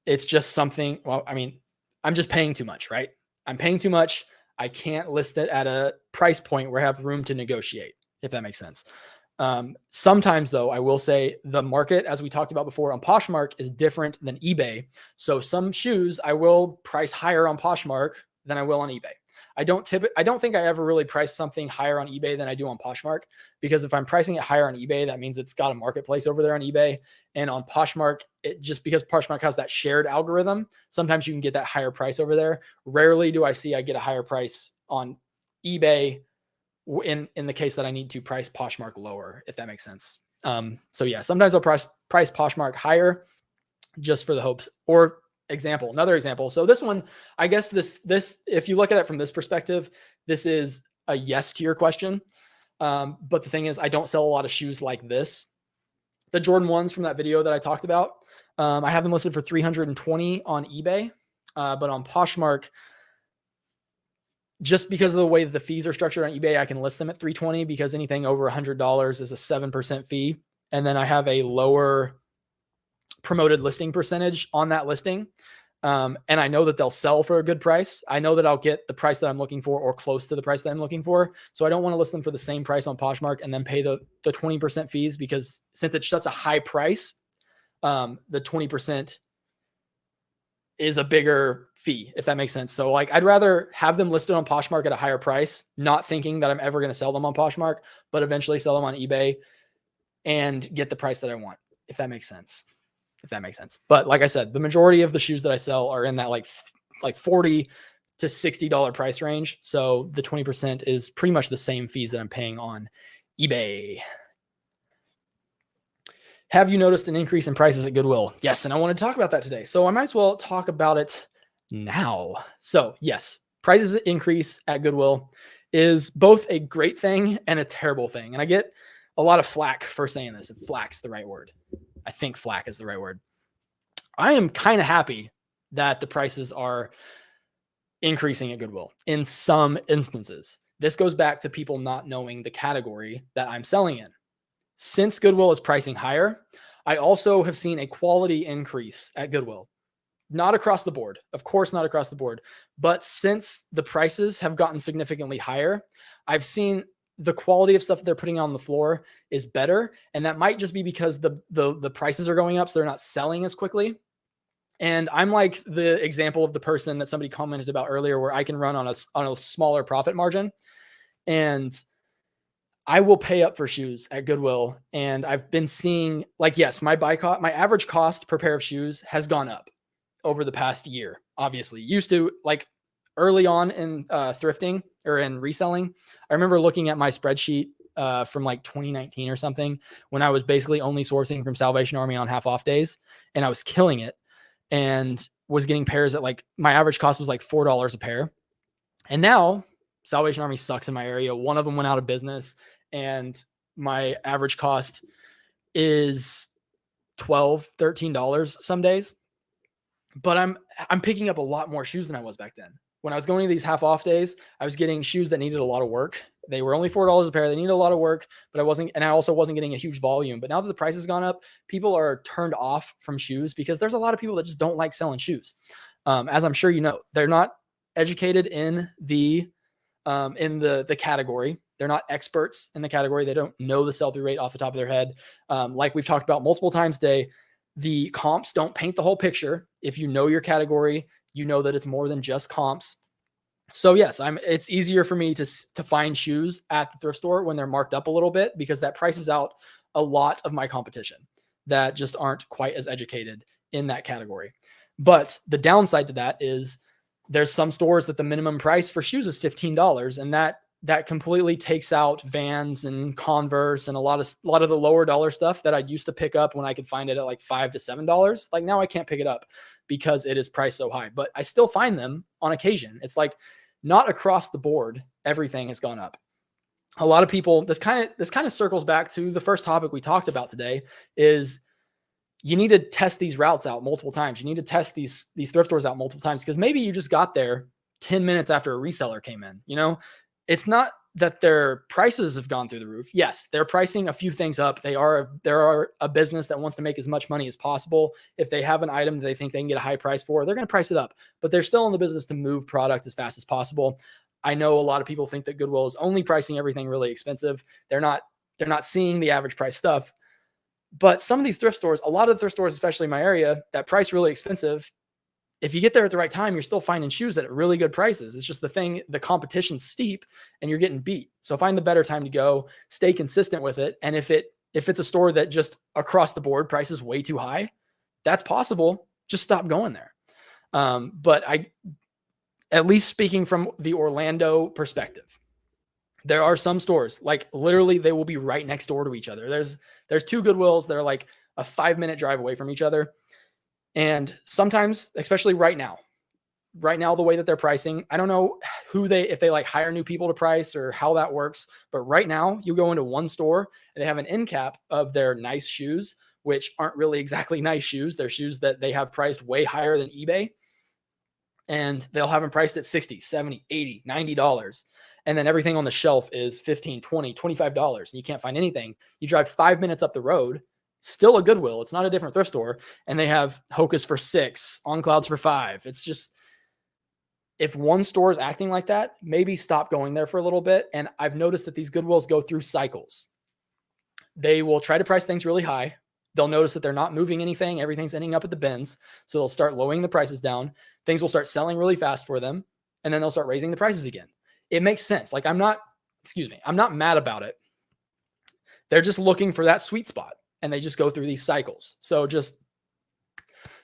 it's just something. Well, I mean, I'm just paying too much, right? I'm paying too much. I can't list it at a price point where I have room to negotiate, if that makes sense. Sometimes, though, I will say the market, as we talked about before, on Poshmark is different than eBay. So some shoes I will price higher on Poshmark than I will on eBay. I don't think I ever really price something higher on eBay than I do on Poshmark, because if I'm pricing it higher on eBay, that means it's got a marketplace over there on eBay. And on Poshmark, just because Poshmark has that shared algorithm, sometimes you can get that higher price over there. Rarely do I see I get a higher price on eBay in the case that I need to price Poshmark lower, if that makes sense. So yeah, sometimes I'll price Poshmark higher just for the hopes. Or another example. So this one, I guess this, if you look at it from this perspective, this is a yes to your question. But the thing is, I don't sell a lot of shoes like this. The Jordan 1s from that video that I talked about, I have them listed for $320 on eBay, but on Poshmark, just because of the way that the fees are structured on eBay, I can list them at $320, because anything over $100 is a 7% fee. And then I have a lower promoted listing percentage on that listing. And I know that they'll sell for a good price. I know that I'll get the price that I'm looking for, or close to the price that I'm looking for. So I don't want to list them for the same price on Poshmark and then pay the 20% fees, because since it's such a high price, the 20% is a bigger fee, if that makes sense. So like, I'd rather have them listed on Poshmark at a higher price, not thinking that I'm ever going to sell them on Poshmark, but eventually sell them on eBay and get the price that I want, if that makes sense. But like I said, the majority of the shoes that I sell are in that like $40 to $60 price range. So the 20% is pretty much the same fees that I'm paying on eBay. Have you noticed an increase in prices at Goodwill? Yes, and I want to talk about that today. So I might as well talk about it now. So yes, prices increase at Goodwill is both a great thing and a terrible thing. And I get a lot of flack for saying this. If flack's the right word. I think flack is the right word. I am kind of happy that the prices are increasing at Goodwill in some instances. This goes back to people not knowing the category that I'm selling in. Since Goodwill is pricing higher, I also have seen a quality increase at Goodwill. Not across the board, of course, not across the board. But since the prices have gotten significantly higher, I've seen the quality of stuff that they're putting on the floor is better. And that might just be because the prices are going up, so they're not selling as quickly. And I'm like the example of the person that somebody commented about earlier, where I can run on a smaller profit margin. And I will pay up for shoes at Goodwill. And I've been seeing, like, yes, my average cost per pair of shoes has gone up over the past year. Obviously, used to, like, early on in thrifting or in reselling, I remember looking at my spreadsheet from like 2019 or something, when I was basically only sourcing from Salvation Army on half off days, and I was killing it and was getting pairs at, like, my average cost was like $4 a pair. And now Salvation Army sucks in my area. One of them went out of business, and my average cost is $12, $13 some days. But I'm picking up a lot more shoes than I was back then. When I was going to these half off days, I was getting shoes that needed a lot of work. They were only $4 a pair. They needed a lot of work, but I also wasn't getting a huge volume. But now that the price has gone up, people are turned off from shoes because there's a lot of people that just don't like selling shoes. As I'm sure you know, they're not educated in the category. They're not experts in the category. They don't know the sell-through rate off the top of their head. Like we've talked about multiple times today, the comps don't paint the whole picture. If you know your category, you know that it's more than just comps. So yes, it's easier for me to find shoes at the thrift store when they're marked up a little bit, because that prices out a lot of my competition that just aren't quite as educated in that category. But the downside to that is there's some stores that the minimum price for shoes is $15, and that completely takes out Vans and Converse and a lot of the lower dollar stuff that I used to pick up when I could find it at like $5 to $7. Like, now I can't pick it up because it is priced so high, but I still find them on occasion. It's like, not across the board, everything has gone up. A lot of people, this kind of circles back to the first topic we talked about today, is you need to test these routes out multiple times. You need to test these thrift stores out multiple times, because maybe you just got there 10 minutes after a reseller came in. It's not that their prices have gone through the roof. Yes, they're pricing a few things up. They are a business that wants to make as much money as possible. If they have an item that they think they can get a high price for, they're going to price it up, but they're still in the business to move product as fast as possible. I know a lot of people think that Goodwill is only pricing everything really expensive. They're not seeing the average price stuff. But some of these thrift stores, a lot of thrift stores, especially in my area, that price really expensive, if you get there at the right time, you're still finding shoes at really good prices. It's just the competition's steep and you're getting beat. So find the better time to go, stay consistent with it. And if it's a store that just across the board price is way too high, that's possible. Just stop going there. But at least speaking from the Orlando perspective, there are some stores, like, literally they will be right next door to each other. There's two Goodwills that are like a 5-minute drive away from each other. And sometimes, especially right now, the way that they're pricing, I don't know if they like hire new people to price or how that works. But right now you go into one store and they have an end cap of their nice shoes, which aren't really exactly nice shoes. They're shoes that they have priced way higher than eBay. And they'll have them priced at $60, $70, $80, $90. And then everything on the shelf is $15, $20, $25. And you can't find anything. You drive 5 minutes up the road, still a Goodwill. It's not a different thrift store. And they have Hocus for $6, On Clouds for $5. It's just, if one store is acting like that, maybe stop going there for a little bit. And I've noticed that these Goodwills go through cycles. They will try to price things really high. They'll notice that they're not moving anything. Everything's ending up at the bins. So they'll start lowering the prices down. Things will start selling really fast for them. And then they'll start raising the prices again. It makes sense. Like, I'm not mad about it. They're just looking for that sweet spot. And they just go through these cycles. So just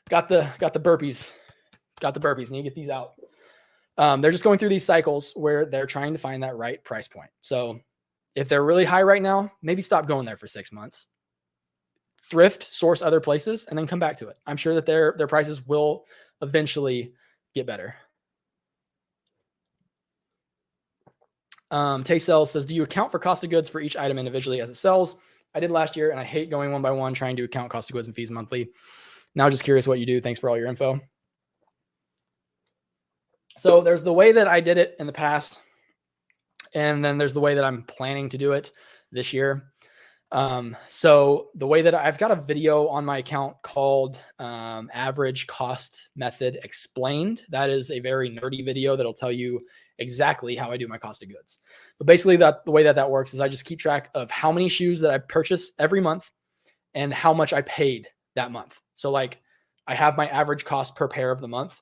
got the burpees. Need to get these out. They're just going through these cycles where they're trying to find that right price point. So if they're really high right now, maybe stop going there for 6 months. Thrift, source other places, and then come back to it. I'm sure that their prices will eventually get better. Tay Sells says, do you account for cost of goods for each item individually as it sells? I did last year, and I hate going one by one trying to account cost of goods and fees monthly. Now just curious what you do. Thanks for all your info. So there's the way that I did it in the past, and then there's the way that I'm planning to do it this year. So the way that I've got a video on my account called Average Cost Method Explained. That is a very nerdy video that'll tell you exactly how I do my cost of goods. But basically the way that works is I just keep track of how many shoes that I purchase every month and how much I paid that month. So like I have my average cost per pair of the month,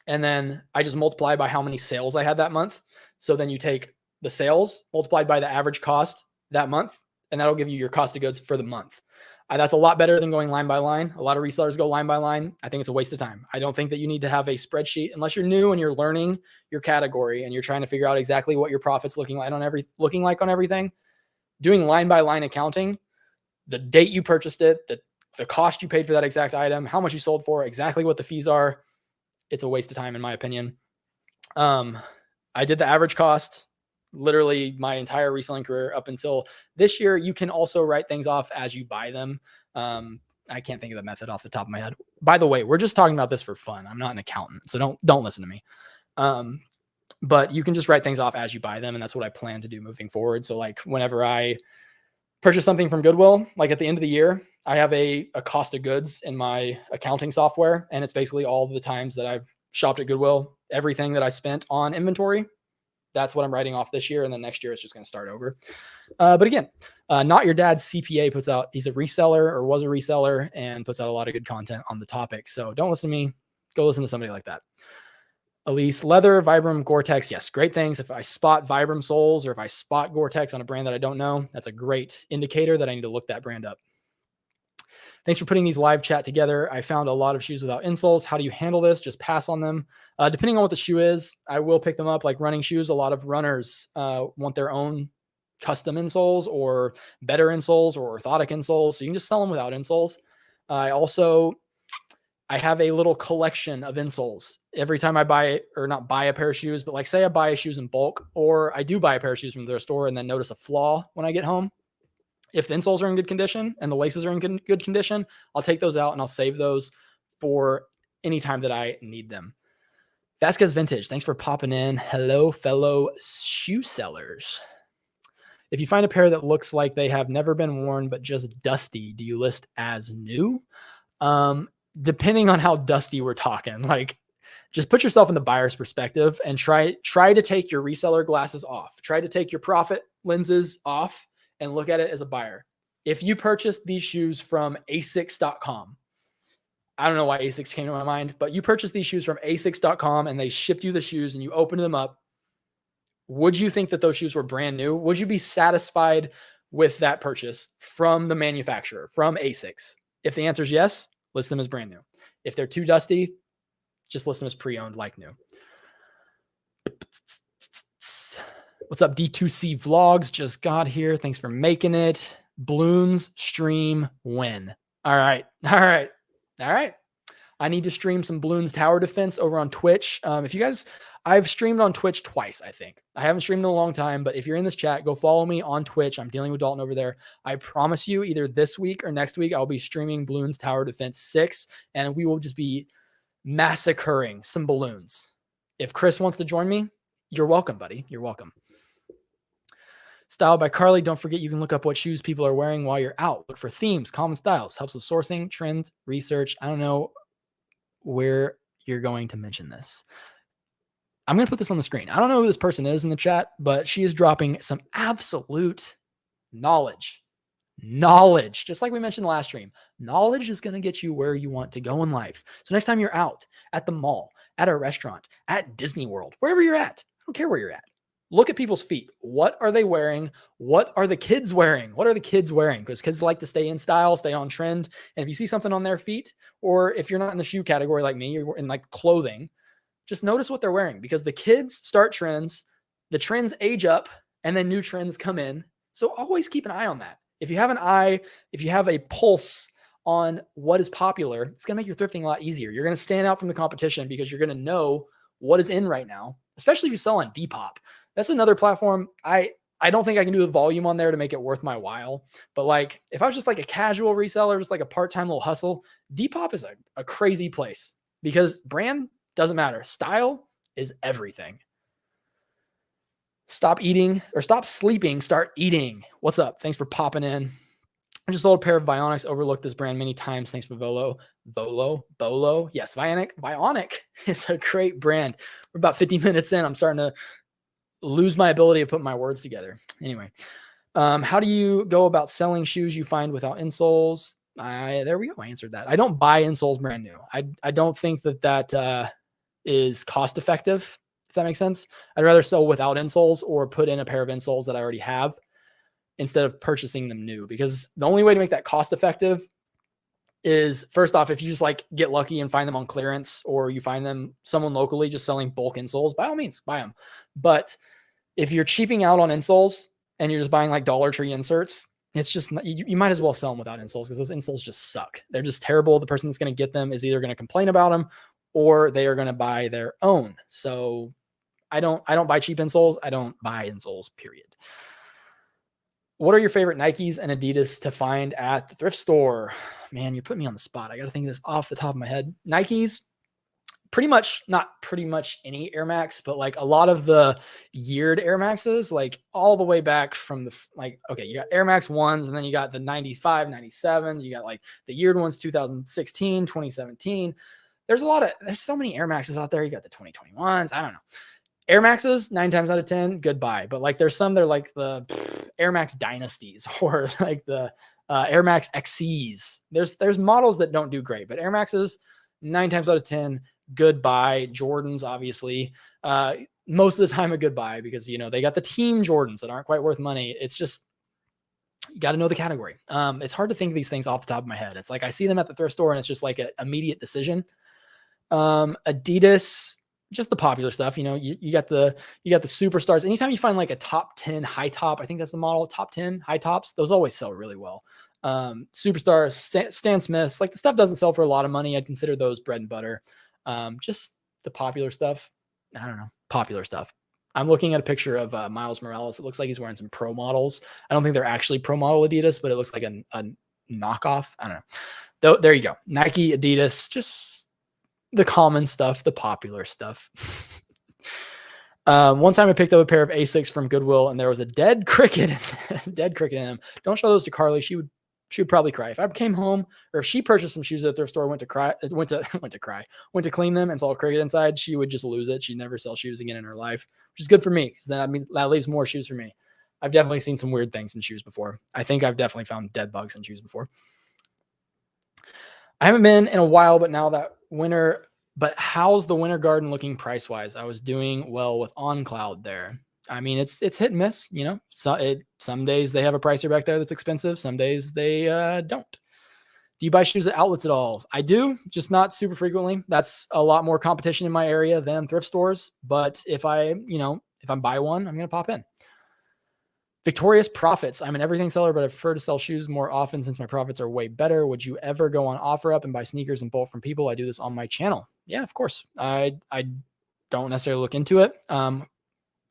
and then I just multiply by how many sales I had that month. So then you take the sales multiplied by the average cost that month, and that'll give you your cost of goods for the month. That's a lot better than going line by line. A lot of resellers go line by line. I think it's a waste of time. I don't think that you need to have a spreadsheet unless you're new and you're learning your category and you're trying to figure out exactly what your profit's looking like on everything. Doing line by line accounting, the date you purchased it, the cost you paid for that exact item, how much you sold for, exactly what the fees are, it's a waste of time in my opinion. I did the average cost literally my entire reselling career up until this year. You can also write things off as you buy them. I can't think of the method off the top of my head. By the way, we're just talking about this for fun. I'm not an accountant, so don't listen to me. But you can just write things off as you buy them, and that's what I plan to do moving forward. So like whenever I purchase something from Goodwill, like at the end of the year, I have a cost of goods in my accounting software, and it's basically all the times that I've shopped at Goodwill, everything that I spent on inventory. That's what I'm writing off this year. And then next year, it's just going to start over. But again, Not Your Dad's CPA puts out, he's a reseller or was a reseller and puts out a lot of good content on the topic. So don't listen to me. Go listen to somebody like that. Elise, leather, Vibram, Gore-Tex. Yes, great things. If I spot Vibram soles or if I spot Gore-Tex on a brand that I don't know, that's a great indicator that I need to look that brand up. Thanks for putting these live chat together. I found a lot of shoes without insoles. How do you handle this? Just pass on them. Depending on what the shoe is, I will pick them up. Like running shoes, a lot of runners want their own custom insoles or better insoles or orthotic insoles. So you can just sell them without insoles. I have a little collection of insoles. Every time I buy, or not buy a pair of shoes, but like say I buy shoes in bulk, or I do buy a pair of shoes from their store and then notice a flaw when I get home. If the insoles are in good condition and the laces are in good condition, I'll take those out and I'll save those for any time that I need them. Vasquez Vintage, thanks for popping in. Hello, fellow shoe sellers. If you find a pair that looks like they have never been worn but just dusty, do you list as new? Depending on how dusty we're talking, like just put yourself in the buyer's perspective and try to take your reseller glasses off. Try to take your profit lenses off and look at it as a buyer. If you purchased these shoes from asics.com, I don't know why Asics came to my mind, but you purchased these shoes from asics.com and they shipped you the shoes and you opened them up. Would you think that those shoes were brand new? Would you be satisfied with that purchase from the manufacturer, from Asics? If the answer is yes, list them as brand new. If they're too dusty, just list them as pre-owned like new. What's up, D2C Vlogs? Just got here. Thanks for making it. Bloons stream when? All right. I need to stream some Bloons Tower Defense over on Twitch. If you guys, I've streamed on Twitch twice, I think. I haven't streamed in a long time, but if you're in this chat, go follow me on Twitch. I'm dealing with Dalton over there. I promise you, either this week or next week, I'll be streaming Bloons Tower Defense 6, and we will just be massacring some balloons. If Chris wants to join me, you're welcome, buddy. You're welcome. Styled by Carly. Don't forget you can look up what shoes people are wearing while you're out. Look for themes, common styles. Helps with sourcing, trends, research. I don't know where you're going to mention this. I'm going to put this on the screen. I don't know who this person is in the chat, but she is dropping some absolute knowledge. Knowledge, just like we mentioned in the last stream. Knowledge is going to get you where you want to go in life. So next time you're out at the mall, at a restaurant, at Disney World, wherever you're at, I don't care where you're at. Look at people's feet. What are they wearing? What are the kids wearing? What are the kids wearing? Because kids like to stay in style, stay on trend. And if you see something on their feet, or if you're not in the shoe category like me, you're in like clothing, just notice what they're wearing, because the kids start trends, the trends age up, and then new trends come in. So always keep an eye on that. If you have an eye, if you have a pulse on what is popular, it's going to make your thrifting a lot easier. You're going to stand out from the competition because you're going to know what is in right now, especially if you sell on Depop. That's another platform. I don't think I can do the volume on there to make it worth my while. But like, if I was just like a casual reseller, just like a part-time little hustle, Depop is a crazy place because brand doesn't matter. Style is everything. Stop eating or stop sleeping, start eating. What's up? Thanks for popping in. I just sold a pair of Vionics. Overlooked this brand many times. Thanks for Bolo. Yes, Vionic is a great brand. We're about 50 minutes in. I'm starting to lose my ability to put my words together. Anyway, how do you go about selling shoes you find without insoles? There we go. I answered that. I don't buy insoles brand new. I don't think that is cost effective, if that makes sense. I'd rather sell without insoles or put in a pair of insoles that I already have instead of purchasing them new, because the only way to make that cost effective is, first off, if you just like get lucky and find them on clearance, or you find them someone locally just selling bulk insoles, by all means buy them. But if you're cheaping out on insoles and you're just buying like Dollar Tree inserts, it's just, you might as well sell them without insoles, because those insoles just suck. They're just terrible. The person that's going to get them is either going to complain about them or they are going to buy their own. So I don't buy cheap insoles. I don't buy insoles, period. What are your favorite Nikes and Adidas to find at the thrift store? Man, you're putting me on the spot. I got to think of this off the top of my head. Nikes, not pretty much any Air Max, but like a lot of the yeared Air Maxes, like all the way back from the, like, okay, you got Air Max 1s, and then you got the 95, 97. You got like the yeared ones, 2016, 2017. There's so many Air Maxes out there. You got the 2021s. I don't know. Air Maxes, 9 times out of 10, goodbye. But like, there's some, they're like the Air Max Dynasties, or like the Air Max XCs. There's models that don't do great, but Air Maxes, 9 times out of 10, goodbye. Jordans, obviously, most of the time a goodbye, because, you know, they got the team Jordans that aren't quite worth money. It's just, you got to know the category. It's hard to think of these things off the top of my head. It's like, I see them at the thrift store and it's just like an immediate decision. Adidas, just the popular stuff. You know, you got the superstars. Anytime you find like a top 10 high top, I think that's the model, top 10 high tops, those always sell really well. Superstars, Stan Smiths, like the stuff doesn't sell for a lot of money. I'd consider those bread and butter. Just the popular stuff. I don't know, popular stuff. I'm looking at a picture of Miles Morales. It looks like he's wearing some pro models. I don't think they're actually pro model Adidas, but it looks like a knockoff. I don't know. There you go. Nike, Adidas, just the common stuff, the popular stuff. One time I picked up a pair of Asics from Goodwill and there was a dead cricket in them. Don't show those to Carly. She would probably cry. If I came home, or if she purchased some shoes at the thrift store, went to clean them and saw a cricket inside, she would just lose it. She'd never sell shoes again in her life, which is good for me, because that leaves more shoes for me. I've definitely seen some weird things in shoes before. I think I've definitely found dead bugs in shoes before. I haven't been in a while, but now that winter, but how's the Winter Garden looking price wise? I was doing well with OnCloud there. I mean, it's hit and miss, you know. So some days they have a pricer back there that's expensive. Some days they don't. Do you buy shoes at outlets at all? I do, just not super frequently. That's a lot more competition in my area than thrift stores. But if I buy one, I'm gonna pop in. Victorious Profits. I'm an everything seller, but I prefer to sell shoes more often since my profits are way better. Would you ever go on OfferUp and buy sneakers in bulk from people? I do this on my channel. Yeah, of course. I don't necessarily look into it.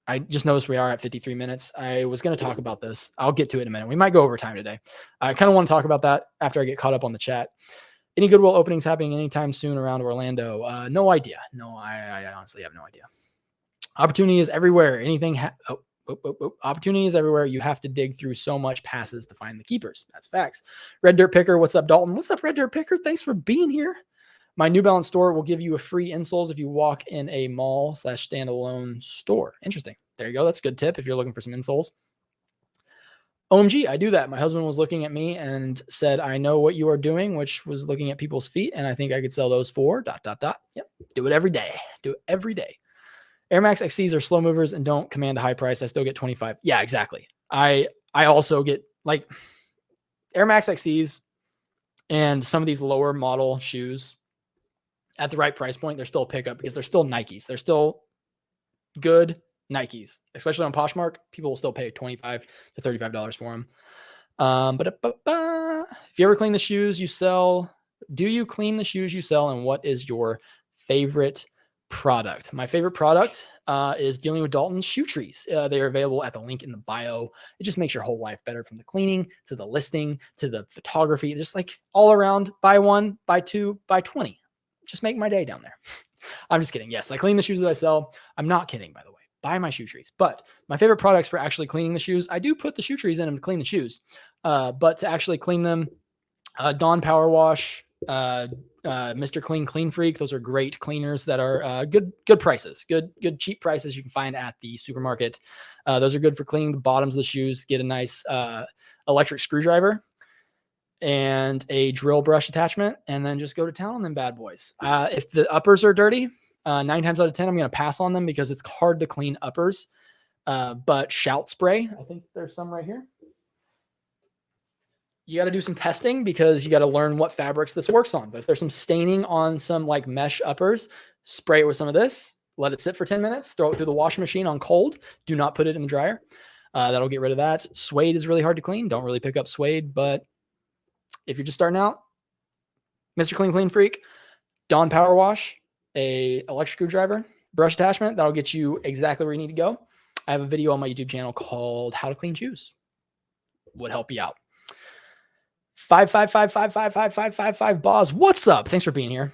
I just noticed we are at 53 minutes. I was going to talk about this. I'll get to it in a minute. We might go over time today. I kind of want to talk about that after I get caught up on the chat. Any Goodwill openings happening anytime soon around Orlando? No idea. No, I honestly have no idea. Opportunity is everywhere. Opportunity is everywhere. You have to dig through so much passes to find the keepers. That's facts. Red Dirt Picker. What's up, Dalton? What's up, Red Dirt Picker? Thanks for being here. My New Balance store will give you a free insoles if you walk in a mall/standalone store. Interesting. There you go. That's a good tip if you're looking for some insoles. OMG, I do that. My husband was looking at me and said, I know what you are doing, which was looking at people's feet, and I think I could sell those for ... Yep. Do it every day. Do it every day. Air Max XCs are slow movers and don't command a high price. I still get 25. Yeah, exactly. I also get like Air Max XCs and some of these lower model shoes at the right price point. They're still a pickup because they're still Nikes. They're still good Nikes, especially on Poshmark. People will still pay $25 to $35 for them. If you ever clean the shoes you sell, do you clean the shoes you sell? And what is your favorite product? My favorite product is dealing with Dalton's shoe trees. They are available at the link in the bio. It just makes your whole life better, from the cleaning to the listing to the photography, just like all around. Buy one, buy two, buy 20. Just make my day down there. I'm just kidding. Yes, I clean the shoes that I sell. I'm not kidding, by the way. Buy my shoe trees. But my favorite products for actually cleaning the shoes, I do put the shoe trees in them to clean the shoes. But to actually clean them, Dawn Power Wash, Mr. Clean Freak. Those are great cleaners that are good prices, good cheap prices you can find at the supermarket. Those are good for cleaning the bottoms of the shoes. Get a nice electric screwdriver and a drill brush attachment, and then just go to town on them bad boys. If the uppers are dirty, 9 times out of 10, I'm going to pass on them because it's hard to clean uppers. But Shout Spray, I think there's some right here. You got to do some testing because you got to learn what fabrics this works on. But if there's some staining on some like mesh uppers, spray it with some of this, let it sit for 10 minutes, throw it through the washing machine on cold. Do not put it in the dryer. That'll get rid of that. Suede is really hard to clean. Don't really pick up suede, but if you're just starting out, Mr. Clean Freak, Dawn Power Wash, a electric screwdriver, brush attachment, that'll get you exactly where you need to go. I have a video on my YouTube channel called How to Clean Shoes. Would help you out. 555555555 Boz, what's up? Thanks for being here.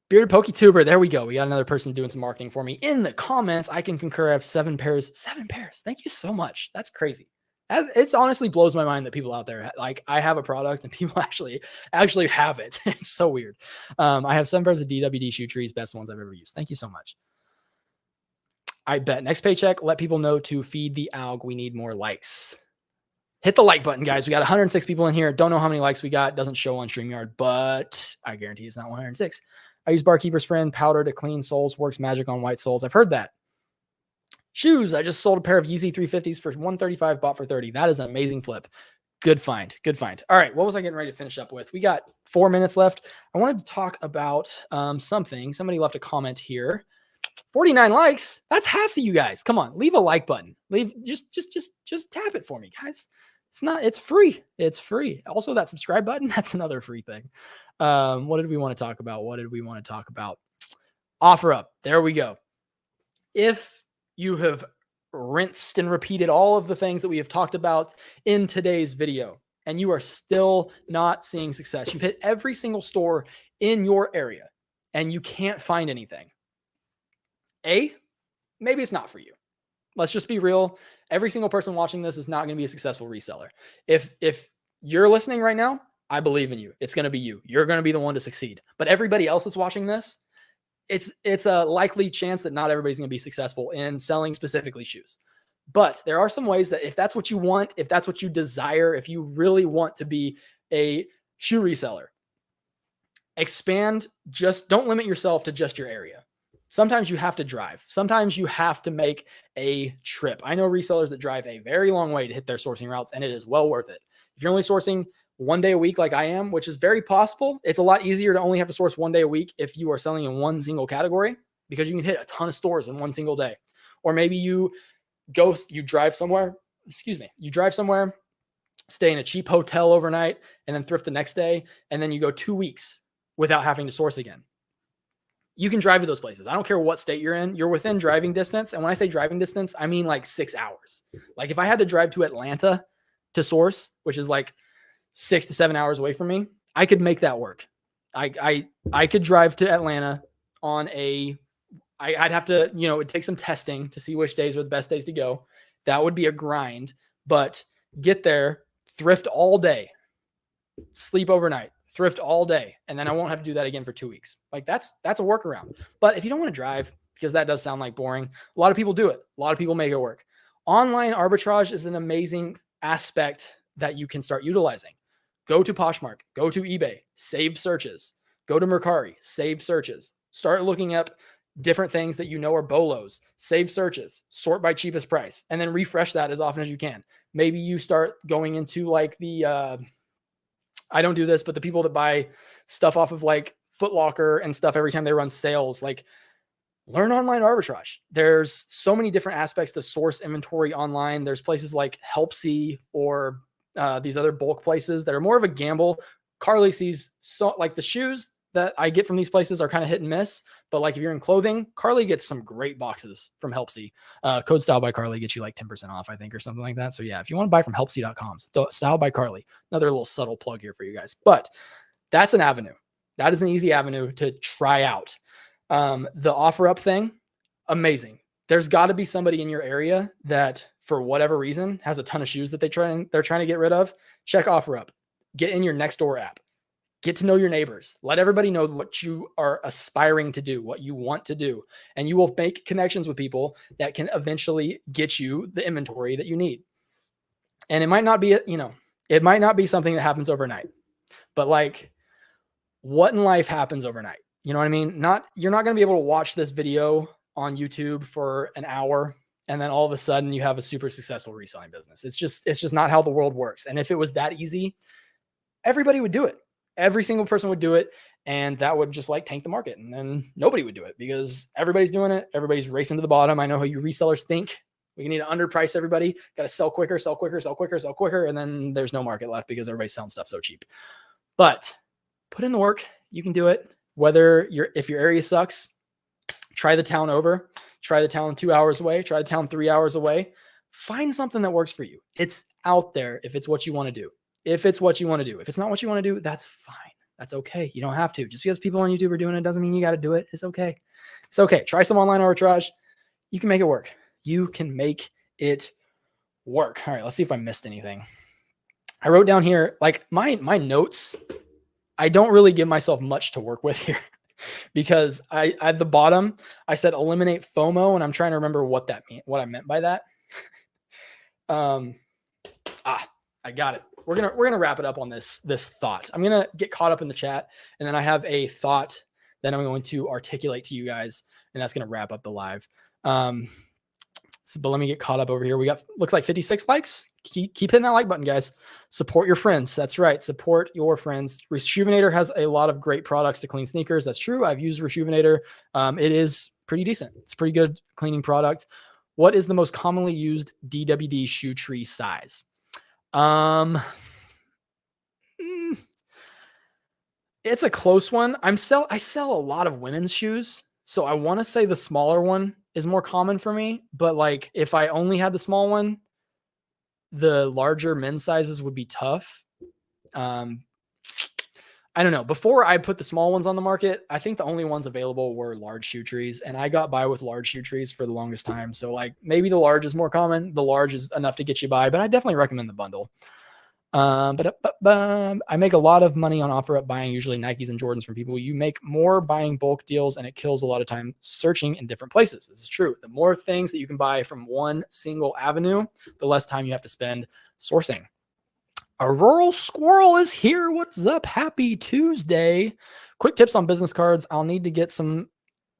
Bearded PokeTuber, there we go. We got another person doing some marketing for me. In the comments, I can concur. I have 7 pairs. 7 pairs. Thank you so much. That's crazy. It's honestly blows my mind that people out there, like, I have a product and people actually have it. It's so weird. I have 7 pairs of DWD shoe trees, best ones I've ever used. Thank you so much. I bet next paycheck, let people know to feed the alg. We need more likes. Hit the like button, guys. We got 106 people in here. Don't know how many likes we got. Doesn't show on StreamYard, but I guarantee it's not 106. I use Barkeeper's Friend powder to clean soles. Works magic on white soles. I've heard that. Shoes. I just sold a pair of Yeezy 350s for $135, bought for $30. That is an amazing flip. Good find. Good find. All right. What was I getting ready to finish up with? We got 4 minutes left. I wanted to talk about something. Somebody left a comment here. 49 likes. That's half of you guys. Come on, leave a like button. Just tap it for me, guys. It's free. It's free. Also, that subscribe button, that's another free thing. What did we want to talk about? Offer up. There we go. If you have rinsed and repeated all of the things that we have talked about in today's video, and you are still not seeing success, you've hit every single store in your area and you can't find anything. Maybe it's not for you. Let's just be real. Every single person watching this is not going to be a successful reseller. If you're listening right now, I believe in you. It's going to be you. You're going to be the one to succeed. But everybody else that's watching this, it's a likely chance that not everybody's going to be successful in selling specifically shoes. But there are some ways that if that's what you want, if that's what you desire, if you really want to be a shoe reseller, expand. Just don't limit yourself to just your area. Sometimes you have to drive. Sometimes you have to make a trip. I know resellers that drive a very long way to hit their sourcing routes, and it is well worth it. If you're only sourcing 1 day a week like I am, which is very possible, it's a lot easier to only have to source 1 day a week if you are selling in one single category, because you can hit a ton of stores in one single day. Or maybe you drive somewhere, stay in a cheap hotel overnight, and then thrift the next day, and then you go 2 weeks without having to source again. You can drive to those places. I don't care what state you're in. You're within driving distance. And when I say driving distance, I mean like 6 hours. Like if I had to drive to Atlanta to source, which is like 6 to 7 hours away from me, I could make that work. I could drive to Atlanta on I'd have to, it'd take some testing to see which days are the best days to go. That would be a grind, but get there, thrift all day, sleep overnight, thrift all day, and then I won't have to do that again for 2 weeks. Like that's a workaround. But if you don't want to drive, because that does sound like boring, a lot of people do it. A lot of people make it work. Online arbitrage is an amazing aspect that you can start utilizing. Go to Poshmark, go to eBay, save searches, go to Mercari, save searches, start looking up different things that are BOLOs, save searches, sort by cheapest price, and then refresh that as often as you can. Maybe you start going into like I don't do this, but the people that buy stuff off of like Foot Locker and stuff every time they run sales, like learn online arbitrage. There's so many different aspects to source inventory online. There's places like Helpsy or these other bulk places that are more of a gamble. Carly sees so like the shoes that I get from these places are kind of hit and miss. But like if you're in clothing, Carly gets some great boxes from Helpsy. Code Style by Carly gets you like 10% off, I think, or something like that. So yeah, if you want to buy from helpsy.com, Style by Carly, another little subtle plug here for you guys. But that's an avenue. That is an easy avenue to try out. The OfferUp thing, amazing. There's got to be somebody in your area that, for whatever reason, has a ton of shoes that they're trying to get rid of. Check OfferUp. Get in your Nextdoor app. Get to know your neighbors. Let everybody know what you are aspiring to do, what you want to do. And you will make connections with people that can eventually get you the inventory that you need. And it might not be, it might not be something that happens overnight, but like what in life happens overnight? You know what I mean? You're not going to be able to watch this video on YouTube for an hour and then all of a sudden you have a super successful reselling business. It's just not how the world works. And if it was that easy, everybody would do it. Every single person would do it. And that would just like tank the market. And then nobody would do it because everybody's doing it. Everybody's racing to the bottom. I know how you resellers think. We need to underprice everybody. Got to sell quicker, sell quicker, sell quicker, sell quicker. And then there's no market left because everybody's selling stuff so cheap. But put in the work. You can do it. If your area sucks, try the town over, try the town 2 hours away, try the town 3 hours away. Find something that works for you. It's out there if it's what you want to do. If it's what you want to do. If it's not what you want to do, that's fine. That's okay. You don't have to. Just because people on YouTube are doing it doesn't mean you got to do it. It's okay. It's okay. Try some online arbitrage. You can make it work. You can make it work. All right, let's see if I missed anything. I wrote down here, like my notes, I don't really give myself much to work with here because at the bottom, I said eliminate FOMO, and I'm trying to remember what I meant by that. I got it. We're gonna wrap it up on this thought. I'm gonna get caught up in the chat, and then I have a thought that I'm going to articulate to you guys, and that's gonna wrap up the live. But let me get caught up over here. We got looks like 56 likes. Keep hitting that like button, guys. Support your friends. That's right. Support your friends. Rejuvenator has a lot of great products to clean sneakers. That's true. I've used Rejuvenator. It is pretty decent. It's a pretty good cleaning product. What is the most commonly used DWD shoe tree size? It's a close one. I sell a lot of women's shoes, so I want to say the smaller one is more common for me. But like, if I only had the small one, the larger men's sizes would be tough. I don't know. Before I put the small ones on the market, I think the only ones available were large shoe trees, and I got by with large shoe trees for the longest time. So like maybe the large is more common. The large is enough to get you by, but I definitely recommend the bundle. I make a lot of money on OfferUp buying usually Nikes and Jordans from people. You make more buying bulk deals, and it kills a lot of time searching in different places. This is true. The more things that you can buy from one single avenue, the less time you have to spend sourcing. A rural squirrel is here. What's up? Happy Tuesday. Quick tips on business cards. I'll need to get some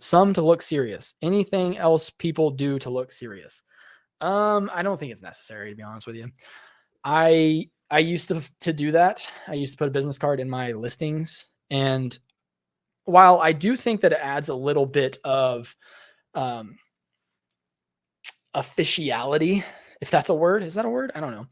to look serious. Anything else people do to look serious? I don't think it's necessary, to be honest with you. I used to do that. I used to put a business card in my listings. And while I do think that it adds a little bit of officiality, if that's a word, is that a word? I don't know.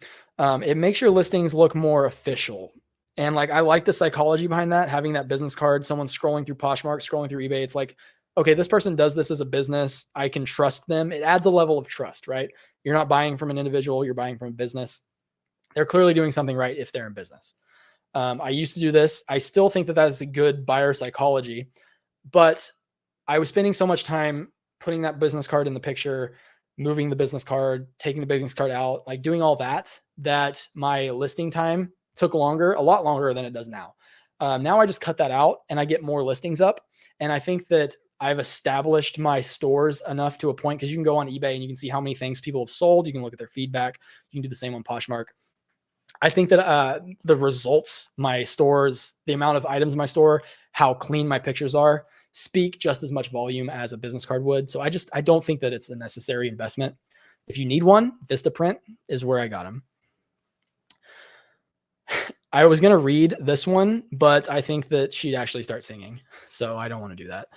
It makes your listings look more official. And like, I like the psychology behind that, having that business card, someone scrolling through Poshmark, scrolling through eBay. It's like, okay, this person does this as a business. I can trust them. It adds a level of trust, right? You're not buying from an individual. You're buying from a business. They're clearly doing something right if they're in business. I used to do this. I still think that is a good buyer psychology, but I was spending so much time putting that business card in the picture, moving the business card, taking the business card out, like doing all that my listing time took a lot longer than it does now. Now I just cut that out and I get more listings up. And I think that I've established my stores enough to a point, because you can go on eBay and you can see how many things people have sold. You can look at their feedback. You can do the same on Poshmark. I think that the results, my stores, the amount of items in my store, how clean my pictures are, speak just as much volume as a business card would. So I don't think that it's a necessary investment. If you need one, Vistaprint is where I got them. I was going to read this one, but I think that she'd actually start singing. So I don't want to do that.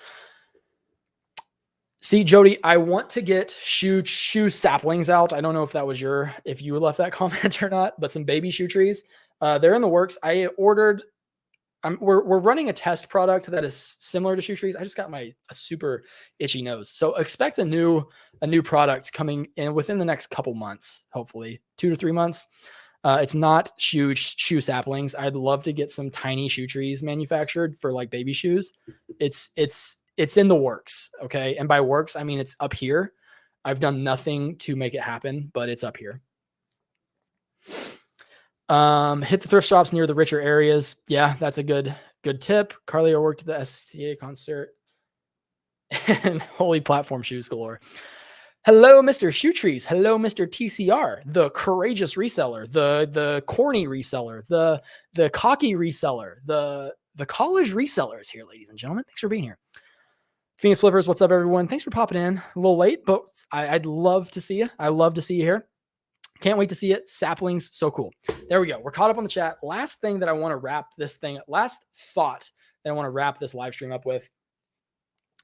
See, Jody, I want to get shoe saplings out. I don't know if that was if you left that comment or not, but some baby shoe trees. They're in the works. I ordered. We're running a test product that is similar to shoe trees. I just got a super itchy nose, so expect a new product coming in within the next couple months, hopefully 2 to 3 months. It's not shoe saplings. I'd love to get some tiny shoe trees manufactured for like baby shoes. It's in the works. Okay. And by works, I mean, it's up here. I've done nothing to make it happen, but it's up here. Hit the thrift shops near the richer areas. Yeah, that's a good tip. Carlio worked at the SCA concert and holy platform shoes galore. Hello, Mr. Shoe Trees. Hello, Mr. TCR, the courageous reseller, the corny reseller, the cocky reseller, the college resellers here, ladies and gentlemen. Thanks for being here. Phoenix Flippers, what's up, everyone? Thanks for popping in. A little late, but I'd love to see you. I love to see you here. Can't wait to see it. Saplings, so cool. There we go. We're caught up on the chat. Last thing that I want to wrap this last thought that I want to wrap this live stream up with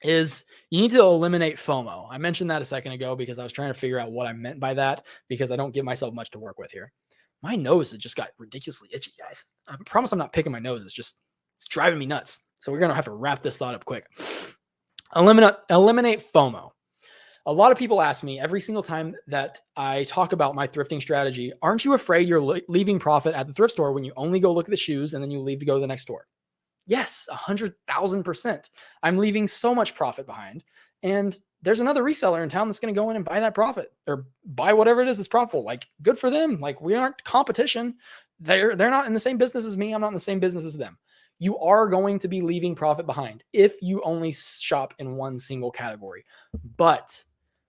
is you need to eliminate FOMO. I mentioned that a second ago because I was trying to figure out what I meant by that because I don't give myself much to work with here. My nose has just got ridiculously itchy, guys. I promise I'm not picking my nose. It's driving me nuts. So we're going to have to wrap this thought up quick. Eliminate FOMO. A lot of people ask me every single time that I talk about my thrifting strategy, aren't you afraid you're leaving profit at the thrift store when you only go look at the shoes and then you leave to go to the next store? Yes, 100,000%. I'm leaving so much profit behind. And there's another reseller in town that's going to go in and buy that profit or buy whatever it is that's profitable. Like, good for them. Like, we aren't competition. They're not in the same business as me. I'm not in the same business as them. You are going to be leaving profit behind if you only shop in one single category. But